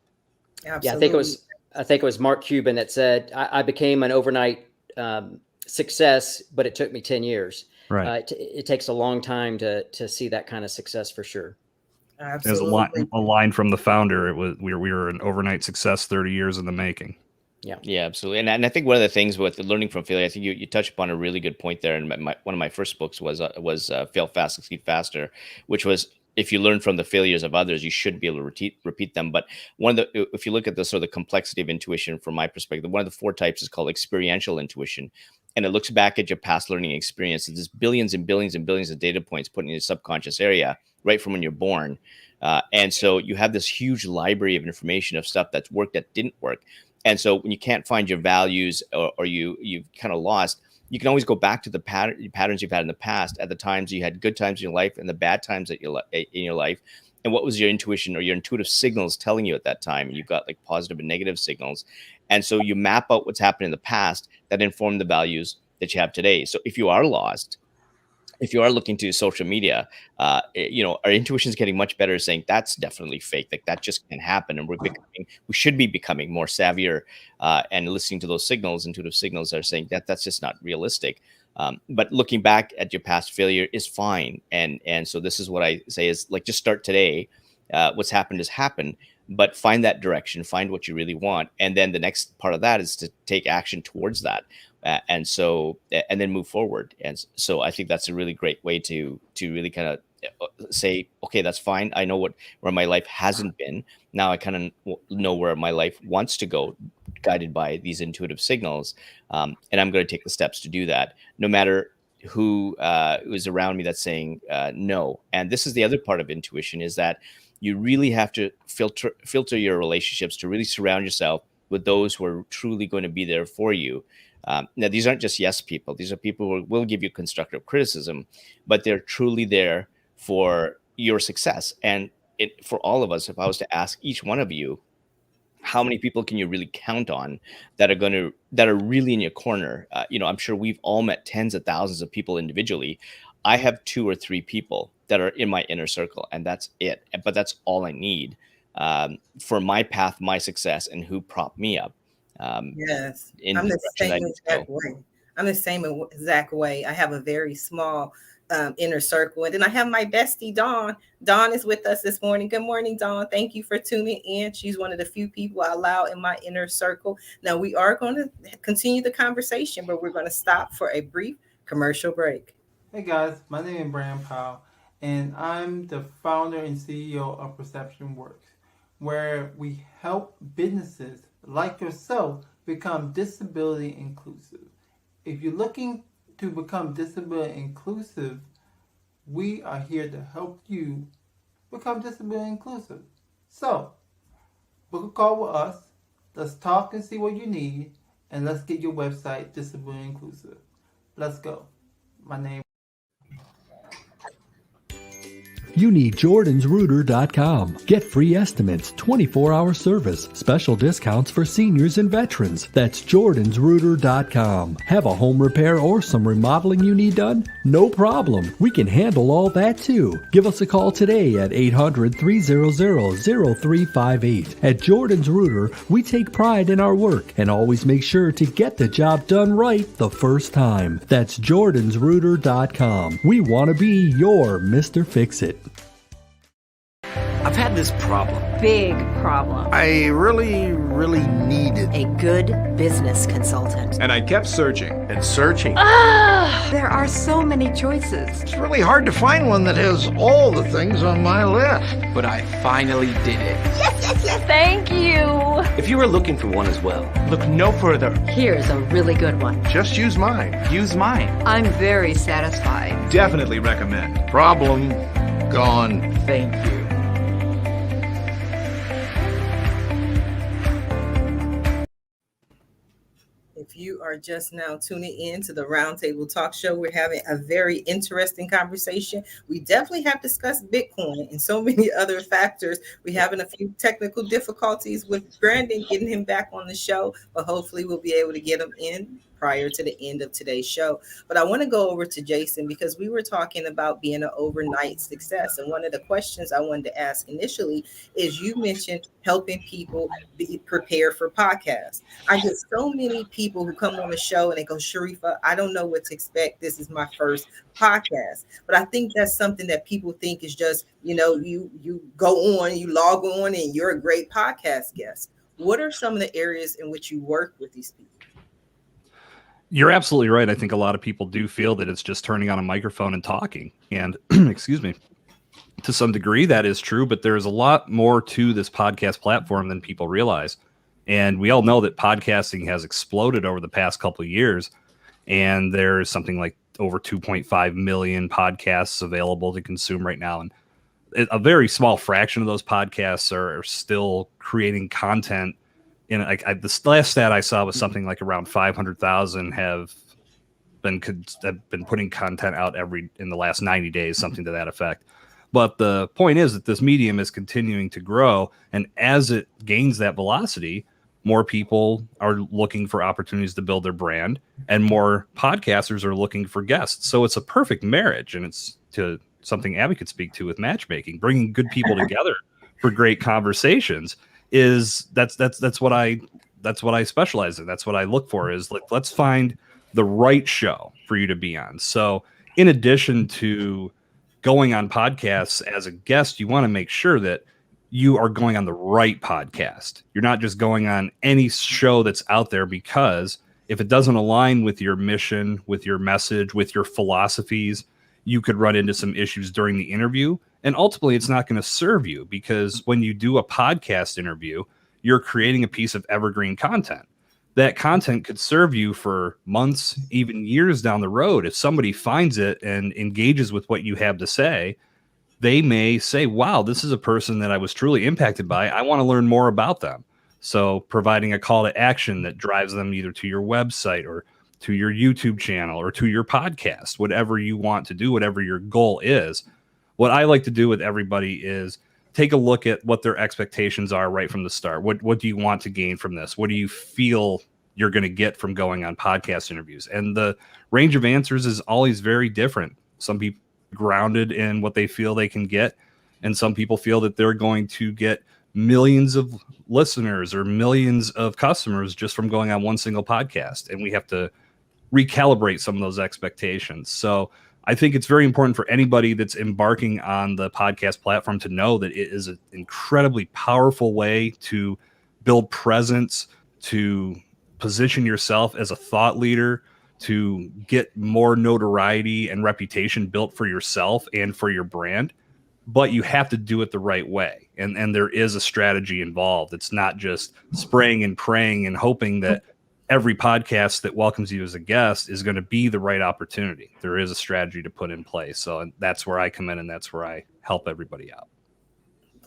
Absolutely. Yeah, I think it was Mark Cuban that said, I became an overnight success, but it took me 10 years. Right. It takes a long time to see that kind of success for sure. Absolutely. There's a line from the founder. It was, we were an overnight success, 30 years in the making. Yeah, absolutely. And I think one of the things with learning from failure, I think you touched upon a really good point there. And one of my first books was Fail Fast, Succeed Faster, which was, if you learn from the failures of others, you should be able to repeat them. But if you look at the sort of the complexity of intuition from my perspective, one of the 4 types is called experiential intuition. And it looks back at your past learning experience. There's billions and billions and billions of data points put in your subconscious area right from when you're born. And so you have this huge library of information of stuff that's worked, that didn't work. And so when you can't find your values or you've kind of lost, you can always go back to the patterns you've had in the past, at the times you had good times in your life and the bad times in your life. And what was your intuition or your intuitive signals telling you at that time? And you've got like positive and negative signals. And so you map out what's happened in the past that inform the values that you have today. So if you are lost, if you are looking to social media, our intuition is getting much better at saying that's definitely fake. Like that just can't happen. And we should be becoming more savvier and listening to those signals, intuitive signals that are saying that's just not realistic. But looking back at your past failure is fine. And so this is what I say is like, just start today. What's happened has happened, but find that direction, find what you really want. And then the next part of that is to take action towards that. And then move forward. And so I think that's a really great way to really kind of say, okay, that's fine. I know where my life hasn't been. Now I kind of know where my life wants to go, guided by these intuitive signals. And I'm going to take the steps to do that, no matter who is around me that's saying no. And this is the other part of intuition, is that you really have to filter your relationships to really surround yourself with those who are truly going to be there for you. Now, these aren't just yes people. These are people who will give you constructive criticism, but they're truly there for your success. And for all of us, if I was to ask each one of you, how many people can you really count on that are really in your corner? I'm sure we've all met tens of thousands of people individually. I have 2 or 3 people that are in my inner circle, and that's it. But that's all I need for my path, my success, and who propped me up. Yes, I'm the same exact way. I'm the same exact way. I have a very small inner circle, and then I have my bestie Dawn. Dawn is with us this morning. Good morning, Dawn. Thank you for tuning in. She's one of the few people I allow in my inner circle. Now we are going to continue the conversation, but we're going to stop for a brief commercial break. Hey guys, my name is Brian Powell, and I'm the founder and CEO of Perception Works, where we help businesses like yourself become disability inclusive. If you're looking to become disability inclusive, we are here to help you become disability inclusive. So, book a call with us. Let's talk and see what you need, and let's get your website disability inclusive. Let's go. My name. You need jordansrooter.com. Get free estimates, 24-hour service, special discounts for seniors and veterans. That's jordansrooter.com. Have a home repair or some remodeling you need done? No problem. We can handle all that too. Give us a call today at 800-300-0358. At Jordan's Rooter, we take pride in our work and always make sure to get the job done right the first time. That's jordansrooter.com. We want to be your Mr. Fix-It. I've had this problem. Big problem. I really needed A good business consultant. And I kept searching and searching. There are so many choices. It's really hard to find one that has all the things on my list. But I finally did it. Yes. Thank you. If you are looking for one as well, look no further. Here's a really good one. Just use mine. Use mine. I'm very satisfied. Definitely recommend. Problem gone. Thank you. you are just now tuning in to the Roundtable Talk Show, we're having a very interesting conversation. We definitely have discussed Bitcoin and so many other factors. We're having a few technical difficulties with Brandon getting him back on the show, but hopefully we'll be able to get him in prior to the end of today's show. But I want to go over to Jason because we were talking about being an overnight success. And one of the questions I wanted to ask initially is you mentioned helping people be prepared for podcasts. I get so many people who come on the show and they go, Sharifah, I don't know what to expect. This is my first podcast. But I think that's something that people think is just, you go on, you log on and you're a great podcast guest. What are some of the areas in which you work with these people? You're absolutely right. I think a lot of people do feel that it's just turning on a microphone and talking. And excuse me, to some degree that is true, but there's a lot more to this podcast platform than people realize. And we all know that podcasting has exploded over the past couple of years. And there's something like over 2.5 million podcasts available to consume right now. And a very small fraction of those podcasts are still creating content. And the last stat I saw was something like around 500,000 have been putting content out in the last 90 days, something to that effect. But the point is that this medium is continuing to grow. And as it gains that velocity, more people are looking for opportunities to build their brand and more podcasters are looking for guests. So it's a perfect marriage. And it's to something Abby could speak to with matchmaking, bringing good people together for great conversations. That's what I specialize in. That's what I look for is let's find the right show for you to be on. So in addition to going on podcasts as a guest, you want to make sure that you are going on the right podcast. You're not just going on any show that's out there, because if it doesn't align with your mission, with your message, with your philosophies, you could run into some issues during the interview. And ultimately, it's not going to serve you, because when you do a podcast interview, you're creating a piece of evergreen content. That content could serve you for months, even years down the road. If somebody finds it and engages with what you have to say, they may say, wow, this is a person that I was truly impacted by. I want to learn more about them. So providing a call to action that drives them either to your website or to your YouTube channel or to your podcast, whatever you want to do, whatever your goal is. What I like to do with everybody is take a look at what their expectations are right from the start. What do you want to gain from this? What do you feel you're going to get from going on podcast interviews? And the range of answers is always very different. Some people are grounded in what they feel they can get, and some people feel that they're going to get millions of listeners or millions of customers just from going on one single podcast. And we have to recalibrate some of those expectations. So I think it's very important for anybody that's embarking on the podcast platform to know that it is an incredibly powerful way to build presence, to position yourself as a thought leader, to get more notoriety and reputation built for yourself and for your brand. But you have to do it the right way. And there is a strategy involved. It's not just spraying and praying and hoping that every podcast that welcomes you as a guest is going to be the right opportunity. There is a strategy to put in place. So that's where I come in, and that's where I help everybody out.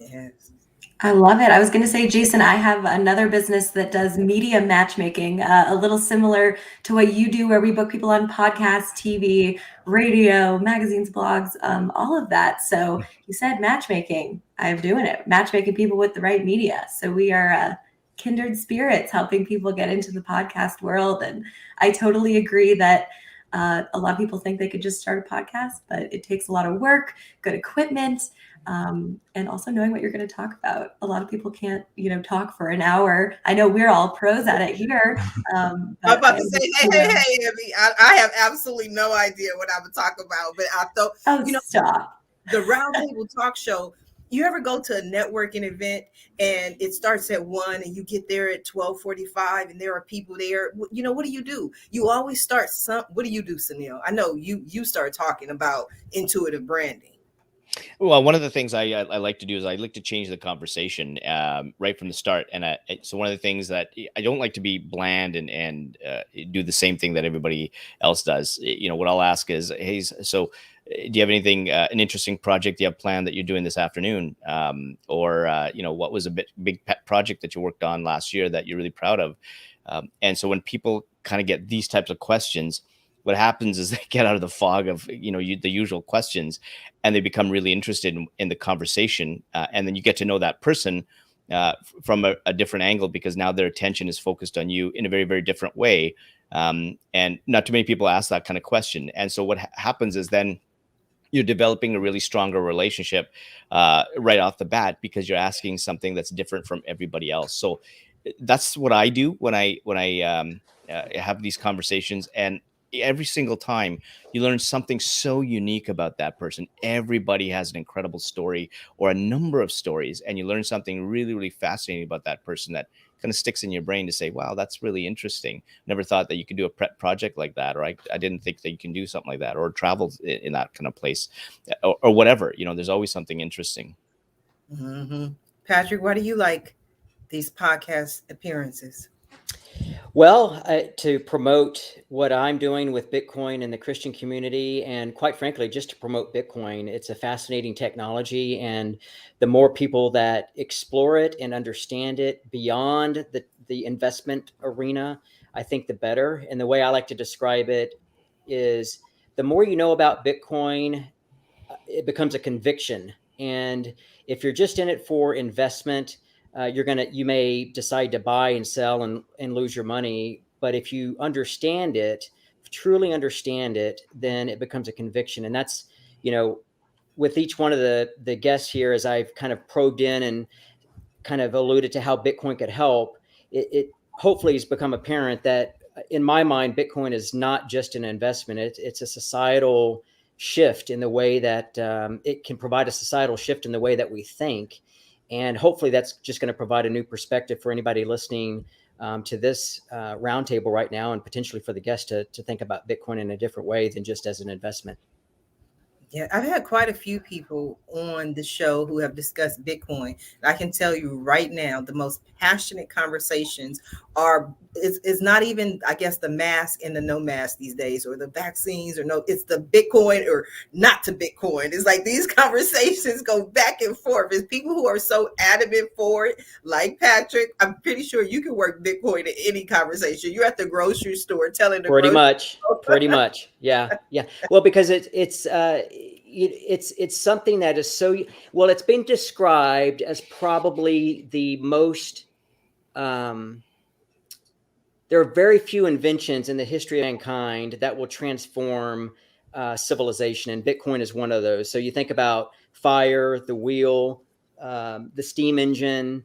Yes. I love it. I was going to say, Jason, I have another business that does media matchmaking, a little similar to what you do, where we book people on podcasts, TV, radio, magazines, blogs, all of that. So you said matchmaking. I'm doing it, matchmaking people with the right media. So we are kindred spirits helping people get into the podcast world. And I totally agree that a lot of people think they could just start a podcast, but it takes a lot of work, good equipment, and also knowing what you're going to talk about. A lot of people can't, talk for an hour. I know we're all pros at it here. I'm about to say, hey, Abby, I have absolutely no idea what I would talk about, but I thought, stop. The Roundtable Talk Show. You ever go to a networking event and it starts at 1 and you get there at 12:45 and there are people there? What do you do? You always start what do you do, Sunil? I know you start talking about intuitive branding. Well, one of the things I like to do is I like to change the conversation right from the start. And so one of the things that I don't like to be bland and do the same thing that everybody else does. What I'll ask is, hey, so do you have anything, an interesting project you have planned that you're doing this afternoon? Or what was a big pet project that you worked on last year that you're really proud of? And so when people kind of get these types of questions, what happens is they get out of the fog of, the usual questions, and they become really interested in the conversation. And then you get to know that person from a different angle, because now their attention is focused on you in a very, very different way. And not too many people ask that kind of question. And so what happens is then you're developing a really stronger relationship right off the bat, because you're asking something that's different from everybody else. So that's what I do when I have these conversations. And every single time you learn something so unique about that person. Everybody has an incredible story or a number of stories, and you learn something really, really fascinating about that person that kind of sticks in your brain to say, wow, that's really interesting. Never thought that you could do a prep project like that, or I didn't think that you can do something like that, or travel in that kind of place, or whatever. There's always something interesting. Mm-hmm. Patrick, why do you like these podcast appearances? Well, to promote what I'm doing with Bitcoin in the Christian community, and quite frankly, just to promote Bitcoin. It's a fascinating technology, and the more people that explore it and understand it beyond the investment arena, I think the better. And the way I like to describe it is, the more you know about Bitcoin, it becomes a conviction. And if you're just in it for investment, you may decide to buy and sell and lose your money. But if you understand it, truly understand it, then it becomes a conviction. And that's, with each one of the guests here, as I've kind of probed in and kind of alluded to how Bitcoin could help, it hopefully has become apparent that, in my mind, Bitcoin is not just an investment. It's a societal shift in the way that it can provide a societal shift in the way that we think. And hopefully that's just going to provide a new perspective for anybody listening to this roundtable right now, and potentially for the guests to think about Bitcoin in a different way than just as an investment. Yeah, I've had quite a few people on the show who have discussed Bitcoin. I can tell you right now, the most passionate conversations it's not even, I guess, the mask and the no mask these days, or the vaccines, or no, it's the Bitcoin or not to Bitcoin. It's like these conversations go back and forth. It's people who are so adamant for it, like Patrick. I'm pretty sure you can work Bitcoin in any conversation. You're at the grocery store telling the pretty much, yeah. Well, because it's something that is so well. It's been described as probably the most. There are very few inventions in the history of mankind that will transform civilization, and Bitcoin is one of those. So you think about fire, the wheel, the steam engine,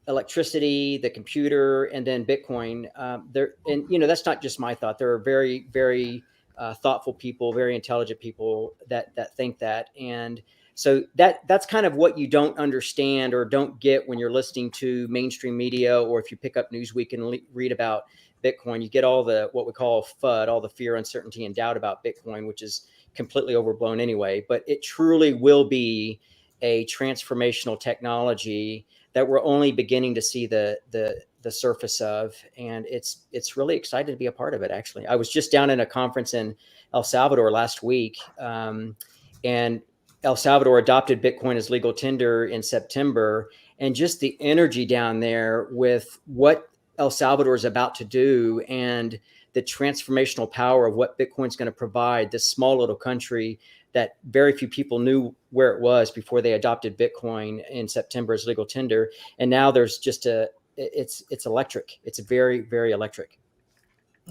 electricity, the computer, and then Bitcoin. That's not just my thought. There are very, very thoughtful people, very intelligent people that think that. And so that's kind of what you don't understand or don't get when you're listening to mainstream media, or if you pick up Newsweek and read about Bitcoin. You get all the what we call FUD, all the fear, uncertainty, and doubt about Bitcoin, which is completely overblown anyway. But it truly will be a transformational technology that we're only beginning to see the surface of, and it's really exciting to be a part of it. Actually, I was just down in a conference in El Salvador last week, and El Salvador adopted Bitcoin as legal tender in September, and just the energy down there with what El Salvador is about to do and the transformational power of what Bitcoin's going to provide. This small little country that very few people knew where it was before they adopted Bitcoin in September as legal tender. And now there's just it's electric. It's very, very electric.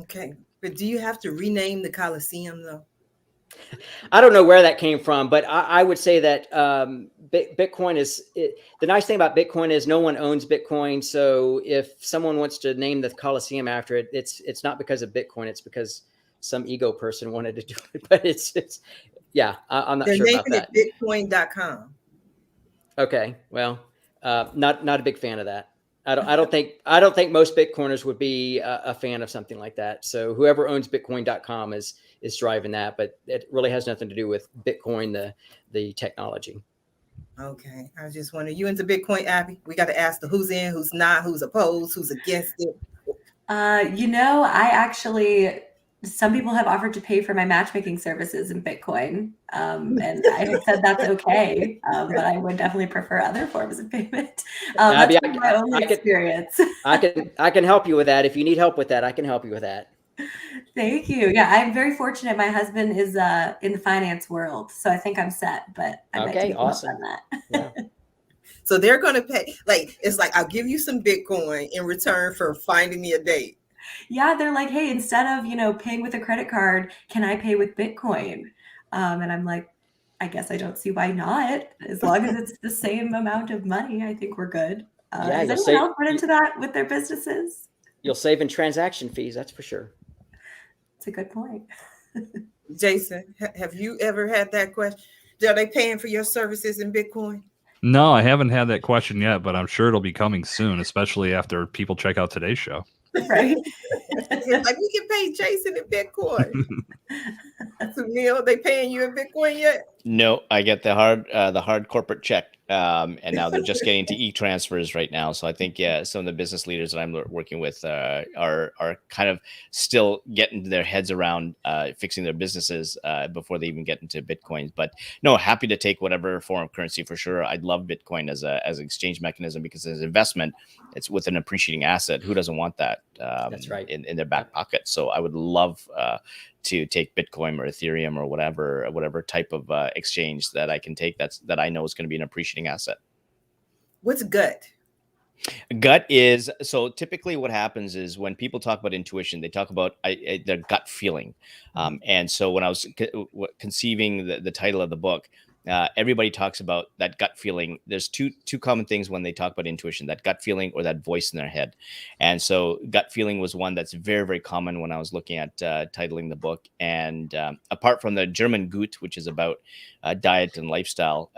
Okay. But do you have to rename the Coliseum though? I don't know where that came from, but I would say that Bitcoin the nice thing about Bitcoin is no one owns Bitcoin. So if someone wants to name the Coliseum after it, it's not because of Bitcoin. It's because some ego person wanted to do it. But I'm not sure about that. They're naming it Bitcoin.com. Okay, well, not a big fan of that. I don't think most Bitcoiners would be a fan of something like that. So whoever owns Bitcoin.com is driving that, but it really has nothing to do with Bitcoin, the technology. Okay, I was just wondering, you into Bitcoin, Abby? We got to ask the who's in, who's not, who's opposed, who's against it. I actually some people have offered to pay for my matchmaking services in Bitcoin. And I have said that's okay, but I would definitely prefer other forms of payment. That's Abby, been my only experience. I can help you with that. If you need help with that, I can help you with that. Thank you. Yeah, I'm very fortunate. My husband is in the finance world, so I think I'm set, but I might Okay, take awesome. on that. Yeah. So they're going to pay, like, it's like, I'll give you some Bitcoin in return for finding me a date. Yeah, they're like, hey, instead of, paying with a credit card, can I pay with Bitcoin? And I'm like, I guess I don't see why not. As long as it's the same amount of money, I think we're good. Yeah, Has anyone else run into that with their businesses? You'll save in transaction fees, that's for sure. It's a good point. Jason, have you ever had that question? Are they paying for your services in Bitcoin? No, I haven't had that question yet, but I'm sure it'll be coming soon, especially after people check out today's show. Right. It's like, we can pay Jason in Bitcoin. So Neil, they paying you in Bitcoin yet? No, I get the hard corporate check, and now they're just getting to e-transfers right now. So I think some of the business leaders that I'm working with are kind of still getting their heads around fixing their businesses before they even get into Bitcoin. But no, happy to take whatever form of currency for sure. I'd love Bitcoin as an exchange mechanism because as an investment, it's with an appreciating asset. Who doesn't want that? That's right. In their back pocket. So I would love to take Bitcoin or Ethereum or whatever type of exchange that I can take that I know is going to be an appreciating asset. What's gut? Gut is, so typically what happens is when people talk about intuition, they talk about their gut feeling. And so when I was conceiving the title of the book, everybody talks about that gut feeling. There's two common things when they talk about intuition, that gut feeling or that voice in their head. And so gut feeling was one that's very, very common when I was looking at titling the book. And apart from the German Gut, which is about diet and lifestyle,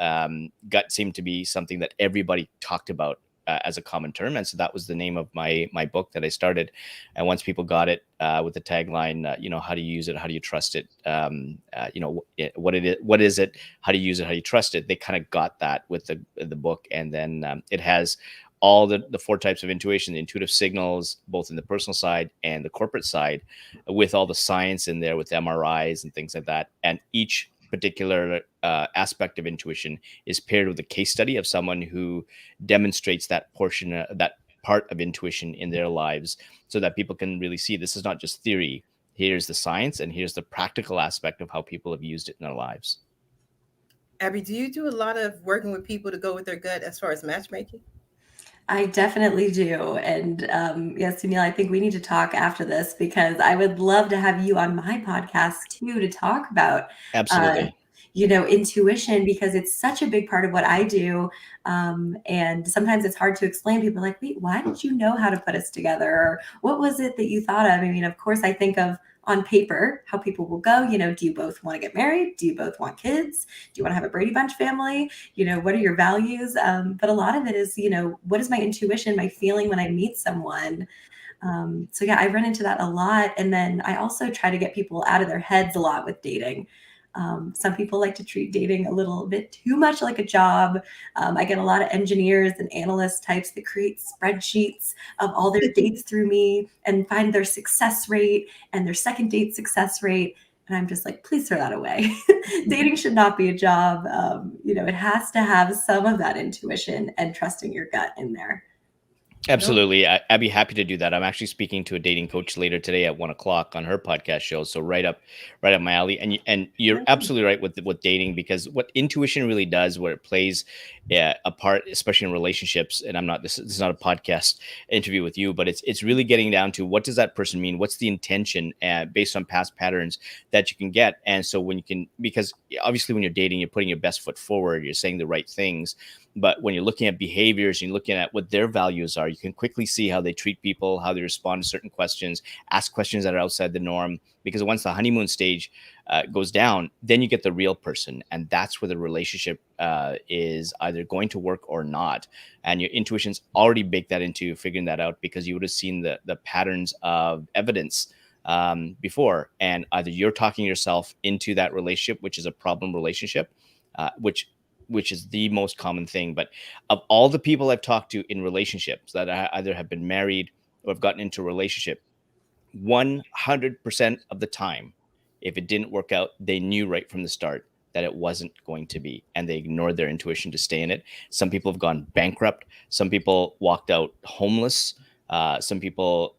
gut seemed to be something that everybody talked about as a common term. And so that was the name of my book that I started. And once people got it with the tagline, how do you use it? How do you trust it? What is it? How do you use it? How do you trust it? They kind of got that with the book. And then it has all the four types of intuition, the intuitive signals, both in the personal side and the corporate side, with all the science in there with MRIs and things like that. And each particular aspect of intuition is paired with a case study of someone who demonstrates that portion, that part of intuition in their lives, so that people can really see this is not just theory. Here's the science and here's the practical aspect of how people have used it in their lives. Abby, do you do a lot of working with people to go with their gut as far as matchmaking? I definitely do. And yes, Sunil, I think we need to talk after this because I would love to have you on my podcast too to talk about absolutely intuition, because it's such a big part of what I do. And sometimes it's hard to explain. People are like, wait, why did you know how to put us together? Or what was it that you thought of? I mean, of course, I think of on paper how people will go, do you both want to get married? Do you both want kids? Do you want to have a Brady Bunch family? What are your values? But a lot of it is, what is my intuition, my feeling when I meet someone? So yeah, I run into that a lot. And then I also try to get people out of their heads a lot with dating. Some people like to treat dating a little bit too much like a job. I get a lot of engineers and analyst types that create spreadsheets of all their dates through me and find their success rate and their second date success rate. And I'm just like, please throw that away. Dating should not be a job. It has to have some of that intuition and trusting your gut in there. Absolutely. I'd be happy to do that. I'm actually speaking to a dating coach later today at 1:00 on her podcast show. So right up my alley. And you're absolutely right with dating, because what intuition really does, where it plays a part, especially in relationships. And this is not a podcast interview with you, but it's really getting down to what does that person mean? What's the intention based on past patterns that you can get? And so because obviously when you're dating, you're putting your best foot forward, you're saying the right things. But when you're looking at behaviors and you're looking at what their values are, you can quickly see how they treat people, how they respond to certain questions, ask questions that are outside the norm. Because once the honeymoon stage goes down, then you get the real person. And that's where the relationship is either going to work or not. And your intuition's already baked that into figuring that out, because you would have seen the patterns of evidence before. And either you're talking yourself into that relationship, which is a problem relationship, which is the most common thing. But of all the people I've talked to in relationships that either have been married or have gotten into a relationship, 100% of the time, if it didn't work out, they knew right from the start that it wasn't going to be, and they ignored their intuition to stay in it. Some people have gone bankrupt. Some people walked out homeless. Some people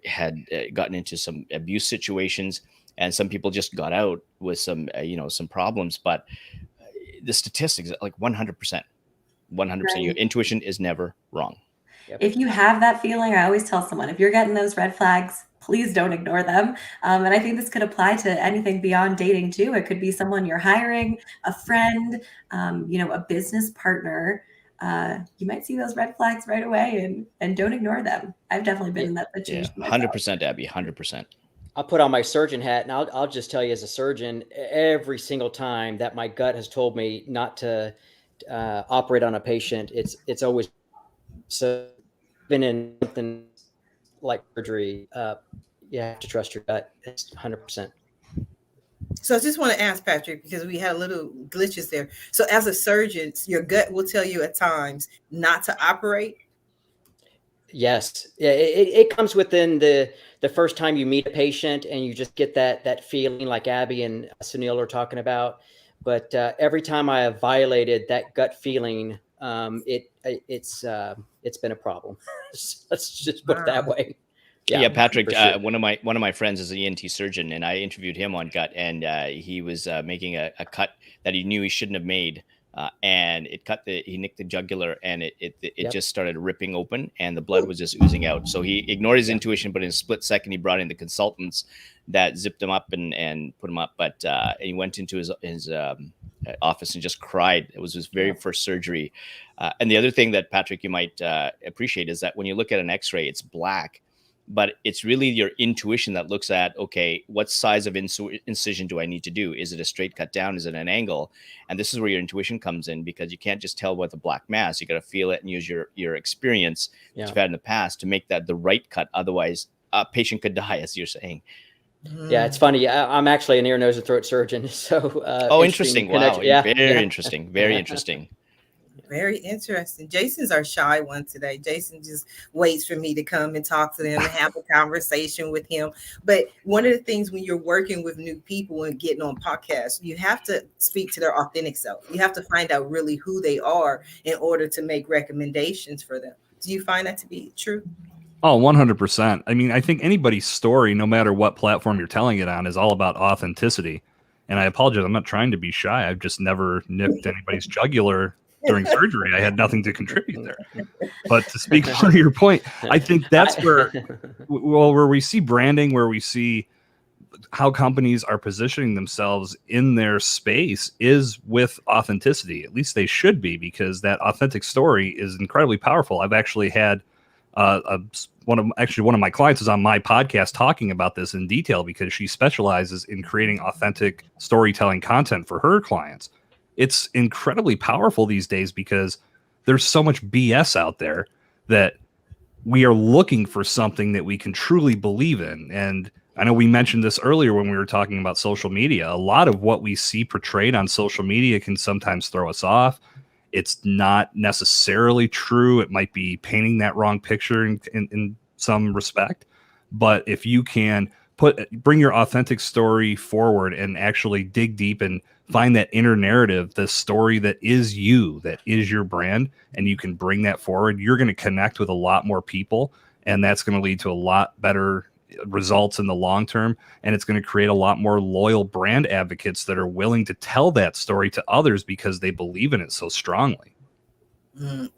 had gotten into some abuse situations, and some people just got out with some, some problems. But the statistics, like 100%, 100%, your intuition is never wrong. If you have that feeling, I always tell someone, if you're getting those red flags, please don't ignore them. And I think this could apply to anything beyond dating too. It could be someone you're hiring, a friend, a business partner. You might see those red flags right away, and don't ignore them. I've definitely been in that situation. Yeah, 100%, Abby, 100%. I'll put on my surgeon hat, and I'll just tell you, as a surgeon, every single time that my gut has told me not to operate on a patient, it's always been in something like surgery. You have to trust your gut. It's 100%. So I just want to ask Patrick, because we had a little glitches there. So as a surgeon, your gut will tell you at times not to operate. Yes. Yeah, it comes within the first time you meet a patient, and you just get that feeling like Abby and Sunil are talking about. But every time I have violated that gut feeling, it's been a problem. Let's just put it that way. Yeah, Patrick, sure. one of my friends is an ENT surgeon, and I interviewed him on gut, and he was making a cut that he knew he shouldn't have made, and he nicked the jugular, and it just started ripping open, and the blood was just oozing out. So he ignored his intuition, but in a split second, he brought in the consultants that zipped him up and put him up. But he went into his office and just cried. It was his very first surgery. And the other thing that, Patrick, you might appreciate is that when you look at an X-ray, it's black. But it's really your intuition that looks at, okay, what size of incision do I need to do? Is it a straight cut down? Is it an angle? And this is where your intuition comes in, because you can't just tell with a black mass. You got to feel it and use your experience that you've had in the past to make that the right cut. Otherwise, a patient could die, as you're saying. Yeah, it's funny. I'm actually an ear, nose, and throat surgeon. So, interesting. Wow. Yeah. Very interesting. Very interesting. Very interesting. Jason's our shy one today. Jason just waits for me to come and talk to them and have a conversation with him. But one of the things when you're working with new people and getting on podcasts, you have to speak to their authentic self. You have to find out really who they are in order to make recommendations for them. Do you find that to be true? Oh, 100%. I mean, I think anybody's story, no matter what platform you're telling it on, is all about authenticity. And I apologize, I'm not trying to be shy. I've just never nipped anybody's jugular during surgery. I had nothing to contribute there. But to speak more to your point, I think that's where we see branding, where we see how companies are positioning themselves in their space is with authenticity. At least they should be, because that authentic story is incredibly powerful. I've actually had one of my clients is on my podcast talking about this in detail, because she specializes in creating authentic storytelling content for her clients. It's incredibly powerful these days, because there's so much BS out there that we are looking for something that we can truly believe in. And I know we mentioned this earlier when we were talking about social media. A lot of what we see portrayed on social media can sometimes throw us off. It's not necessarily true. It might be painting that wrong picture in some respect. But if you can bring your authentic story forward and actually dig deep and find that inner narrative, the story that is you, that is your brand, and you can bring that forward, you're going to connect with a lot more people, and that's going to lead to a lot better results in the long term. And it's going to create a lot more loyal brand advocates that are willing to tell that story to others because they believe in it so strongly.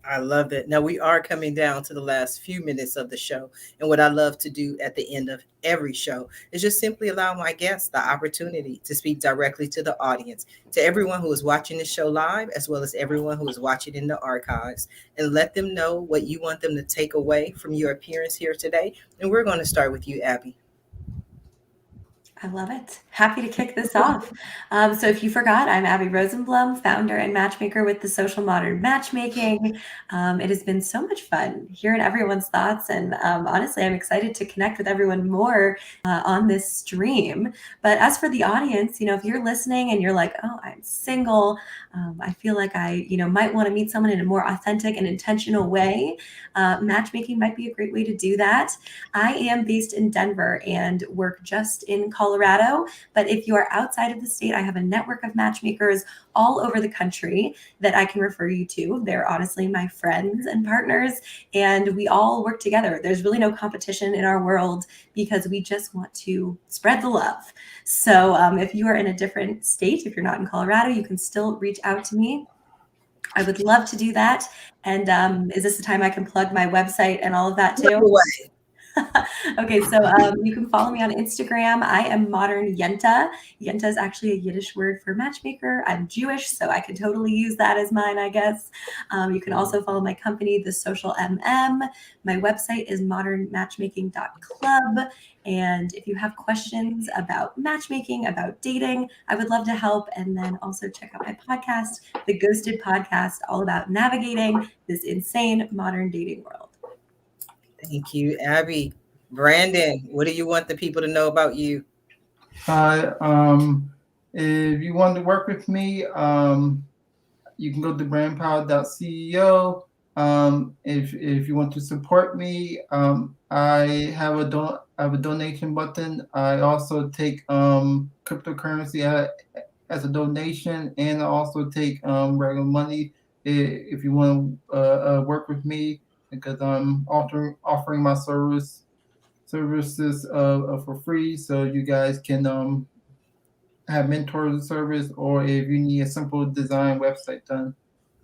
I love it. Now we are coming down to the last few minutes of the show. And what I love to do at the end of every show is just simply allow my guests the opportunity to speak directly to the audience, to everyone who is watching the show live, as well as everyone who is watching in the archives, and let them know what you want them to take away from your appearance here today. And we're going to start with you, Abby. I love it. Happy to kick this off. So if you forgot, I'm Abby Rosenblum, founder and matchmaker with the Social Modern Matchmaking. It has been so much fun hearing everyone's thoughts. And honestly, I'm excited to connect with everyone more on this stream. But as for the audience, if you're listening and you're like, oh, I'm single, I feel like I, might want to meet someone in a more authentic and intentional way. Matchmaking might be a great way to do that. I am based in Denver and work just in Colorado. But if you are outside of the state, I have a network of matchmakers all over the country that I can refer you to. They're honestly my friends and partners, and we all work together. There's really no competition in our world because we just want to spread the love. So if you are in a different state, if you're not in Colorado, you can still reach out to me. I would love to do that. And is this the time I can plug my website and all of that too? Okay, so you can follow me on Instagram. I am Modern Yenta. Yenta is actually a Yiddish word for matchmaker. I'm Jewish, so I could totally use that as mine, I guess. You can also follow my company, The Social MM. My website is modernmatchmaking.club. And if you have questions about matchmaking, about dating, I would love to help. And then also check out my podcast, The Ghosted Podcast, all about navigating this insane modern dating world. Thank you, Abby. Brandon, what do you want the people to know about you? Hi. If you want to work with me, you can go to brandpower.ceo. If you want to support me, I have a donation button. I also take cryptocurrency as a donation, and I also take regular money if you want to work with me, because I'm offering my services for free, so you guys can have mentors service, or if you need a simple design website done,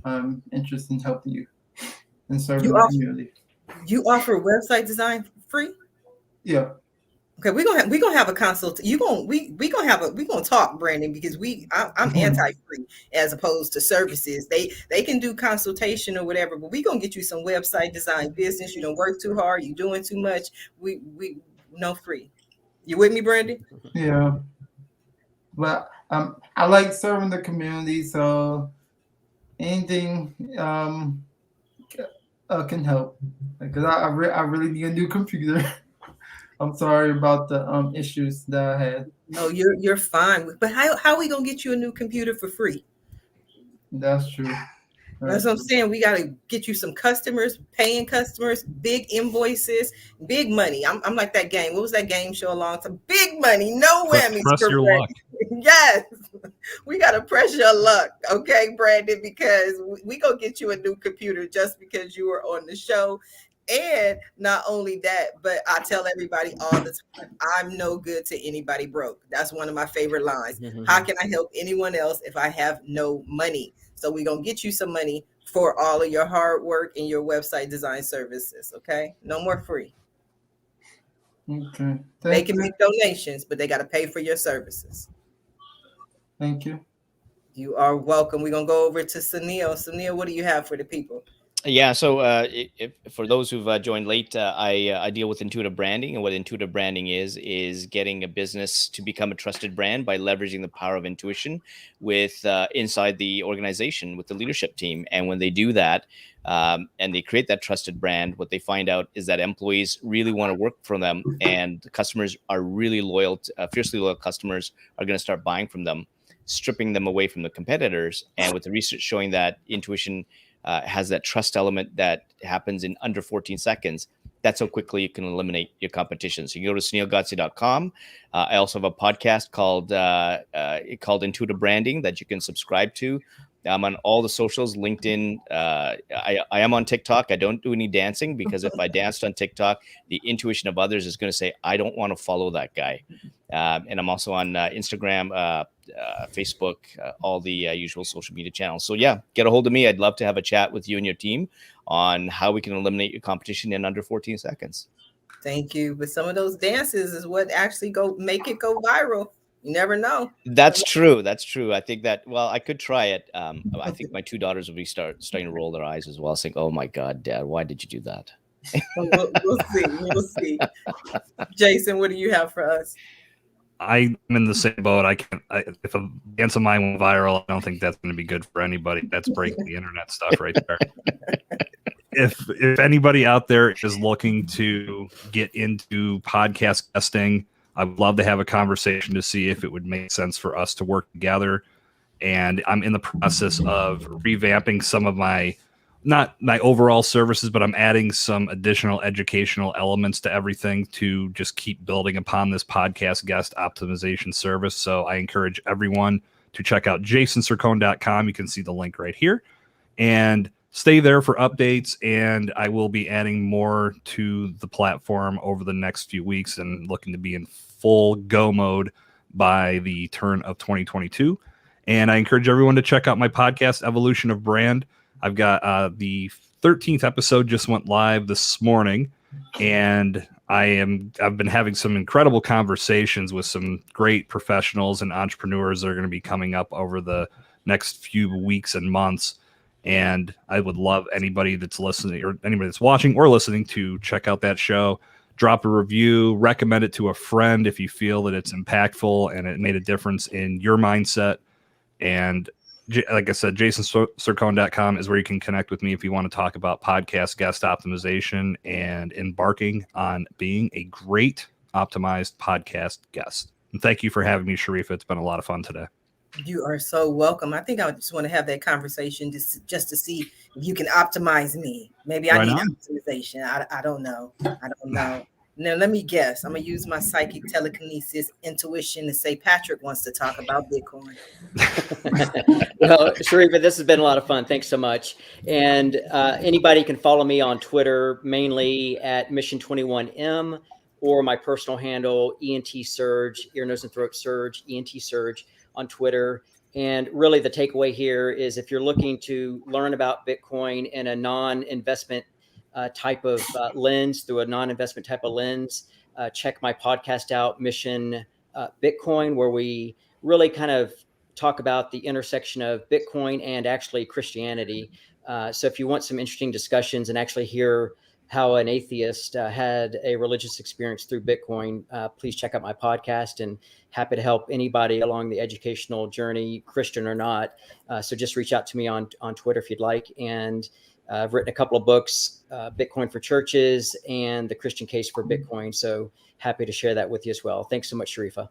I'm interested in helping you and serving the community. You offer website design free? Yeah. Okay, we're gonna have a consult. We gonna talk, Brandon, because I'm anti-free as opposed to services. They can do consultation or whatever, but we're gonna get you some website design business. You don't work too hard, you doing too much. We no free. You with me, Brandon? Yeah. But I like serving the community, so anything can help. Because I really need a new computer. I'm sorry about the issues that I had. No, you're fine. But how are we gonna get you a new computer for free? That's true. That's what I'm saying. We got to get you some customers, paying customers, big invoices, big money. I'm like that game. What was that game show a long time? Big money, no whammies. Press your luck. Yes, we got to press your luck, okay, Brandon? Because we gonna get you a new computer just because you were on the show. And not only that, but I tell everybody all the time, I'm no good to anybody broke. That's one of my favorite lines. Mm-hmm. How can I help anyone else if I have no money? So we're going to get you some money for all of your hard work and your website design services, okay? No more free. Okay. They can make donations, but they got to pay for your services. Thank you. You are welcome. We're going to go over to Sunil. Sunil, what do you have for the people? Yeah, so for those who've joined late, I deal with intuitive branding, and what intuitive branding is getting a business to become a trusted brand by leveraging the power of intuition with inside the organization with the leadership team. And when they do that, and they create that trusted brand, what they find out is that employees really want to work for them, and customers are really loyal, fiercely loyal customers are going to start buying from them, stripping them away from the competitors. And with the research showing that intuition has that trust element that happens in under 14 seconds. That's how quickly you can eliminate your competition. So you can go to sunilgatsi.com. I also have a podcast called Intuitive Branding that you can subscribe to. I'm on all the socials, LinkedIn. I am on TikTok. I don't do any dancing because if I danced on TikTok, the intuition of others is going to say, I don't want to follow that guy. And I'm also on Instagram, Facebook, all the usual social media channels. So yeah, get a hold of me. I'd love to have a chat with you and your team on how we can eliminate your competition in under 14 seconds. Thank you. But some of those dances is what actually make it go viral. You never know. That's true. That's true. I think that, well, I could try it. I think my two daughters will be starting to roll their eyes as well, saying, oh my God, Dad, why did you do that? We'll see. We'll see. Jason, what do you have for us? I'm in the same boat. If a dance of mine went viral, I don't think that's going to be good for anybody. That's breaking the internet stuff right there. If anybody out there is looking to get into podcast guesting, I would love to have a conversation to see if it would make sense for us to work together. And I'm in the process of revamping some of not my overall services, but I'm adding some additional educational elements to everything to just keep building upon this podcast guest optimization service. So I encourage everyone to check out jasoncercone.com. You can see the link right here, and stay there for updates. And I will be adding more to the platform over the next few weeks and looking to be in full go mode by the turn of 2022. And I encourage everyone to check out my podcast, Evolution of Brand. I've got the 13th episode just went live this morning, and I've been having some incredible conversations with some great professionals and entrepreneurs that are going to be coming up over the next few weeks and months. And I would love anybody that's listening or anybody that's watching or listening to check out that show. Drop a review, recommend it to a friend if you feel that it's impactful and it made a difference in your mindset. And like I said, jasoncercone.com is where you can connect with me if you want to talk about podcast guest optimization and embarking on being a great optimized podcast guest. And thank you for having me, Sharifah. It's been a lot of fun today. You are so welcome. I think I just want to have that conversation just to see if you can optimize me. Maybe I need optimization. I don't know. Now, let me guess. I'm going to use my psychic telekinesis intuition to say Patrick wants to talk about Bitcoin. Well, Sharifah, this has been a lot of fun. Thanks so much. And anybody can follow me on Twitter, mainly at Mission21M, or my personal handle, ENT Surge, Ear, Nose, and Throat Surge, ENT Surge on Twitter. And really the takeaway here is if you're looking to learn about Bitcoin in a non-investment type of lens, through a non-investment type of lens, check my podcast out, Mission Bitcoin, where we really kind of talk about the intersection of Bitcoin and actually Christianity. So if you want some interesting discussions and actually hear how an atheist had a religious experience through Bitcoin, please check out my podcast, and happy to help anybody along the educational journey, Christian or not. So just reach out to me on Twitter if you'd like. And I've written a couple of books, Bitcoin for Churches and The Christian Case for Bitcoin. So happy to share that with you as well. Thanks so much, Sharifah.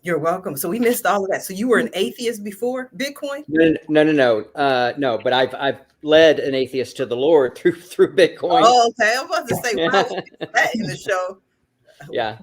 You're welcome. So we missed all of that. So you were an atheist before Bitcoin? No. But I've led an atheist to the Lord through Bitcoin. Oh, okay. I'm about to say, wow, that in the show. Yeah.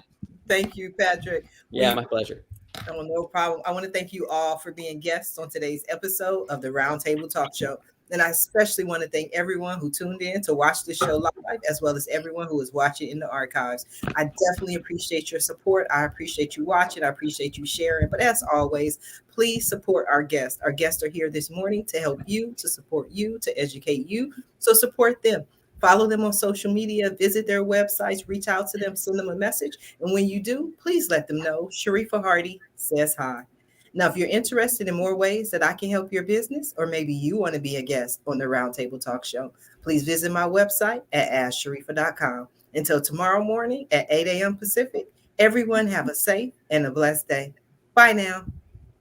Thank you, Patrick. Yeah, my pleasure. Oh, no problem. I want to thank you all for being guests on today's episode of the Roundtable Talk Show. And I especially want to thank everyone who tuned in to watch the show live, as well as everyone who is watching in the archives. I definitely appreciate your support. I appreciate you watching. I appreciate you sharing. But as always, please support our guests. Our guests are here this morning to help you, to support you, to educate you. So support them. Follow them on social media, visit their websites, reach out to them, send them a message. And when you do, please let them know Sharifah Hardie says hi. Now, if you're interested in more ways that I can help your business, or maybe you want to be a guest on the Roundtable Talk Show, please visit my website at AskSharifah.com. Until tomorrow morning at 8 a.m. Pacific, everyone have a safe and a blessed day. Bye now.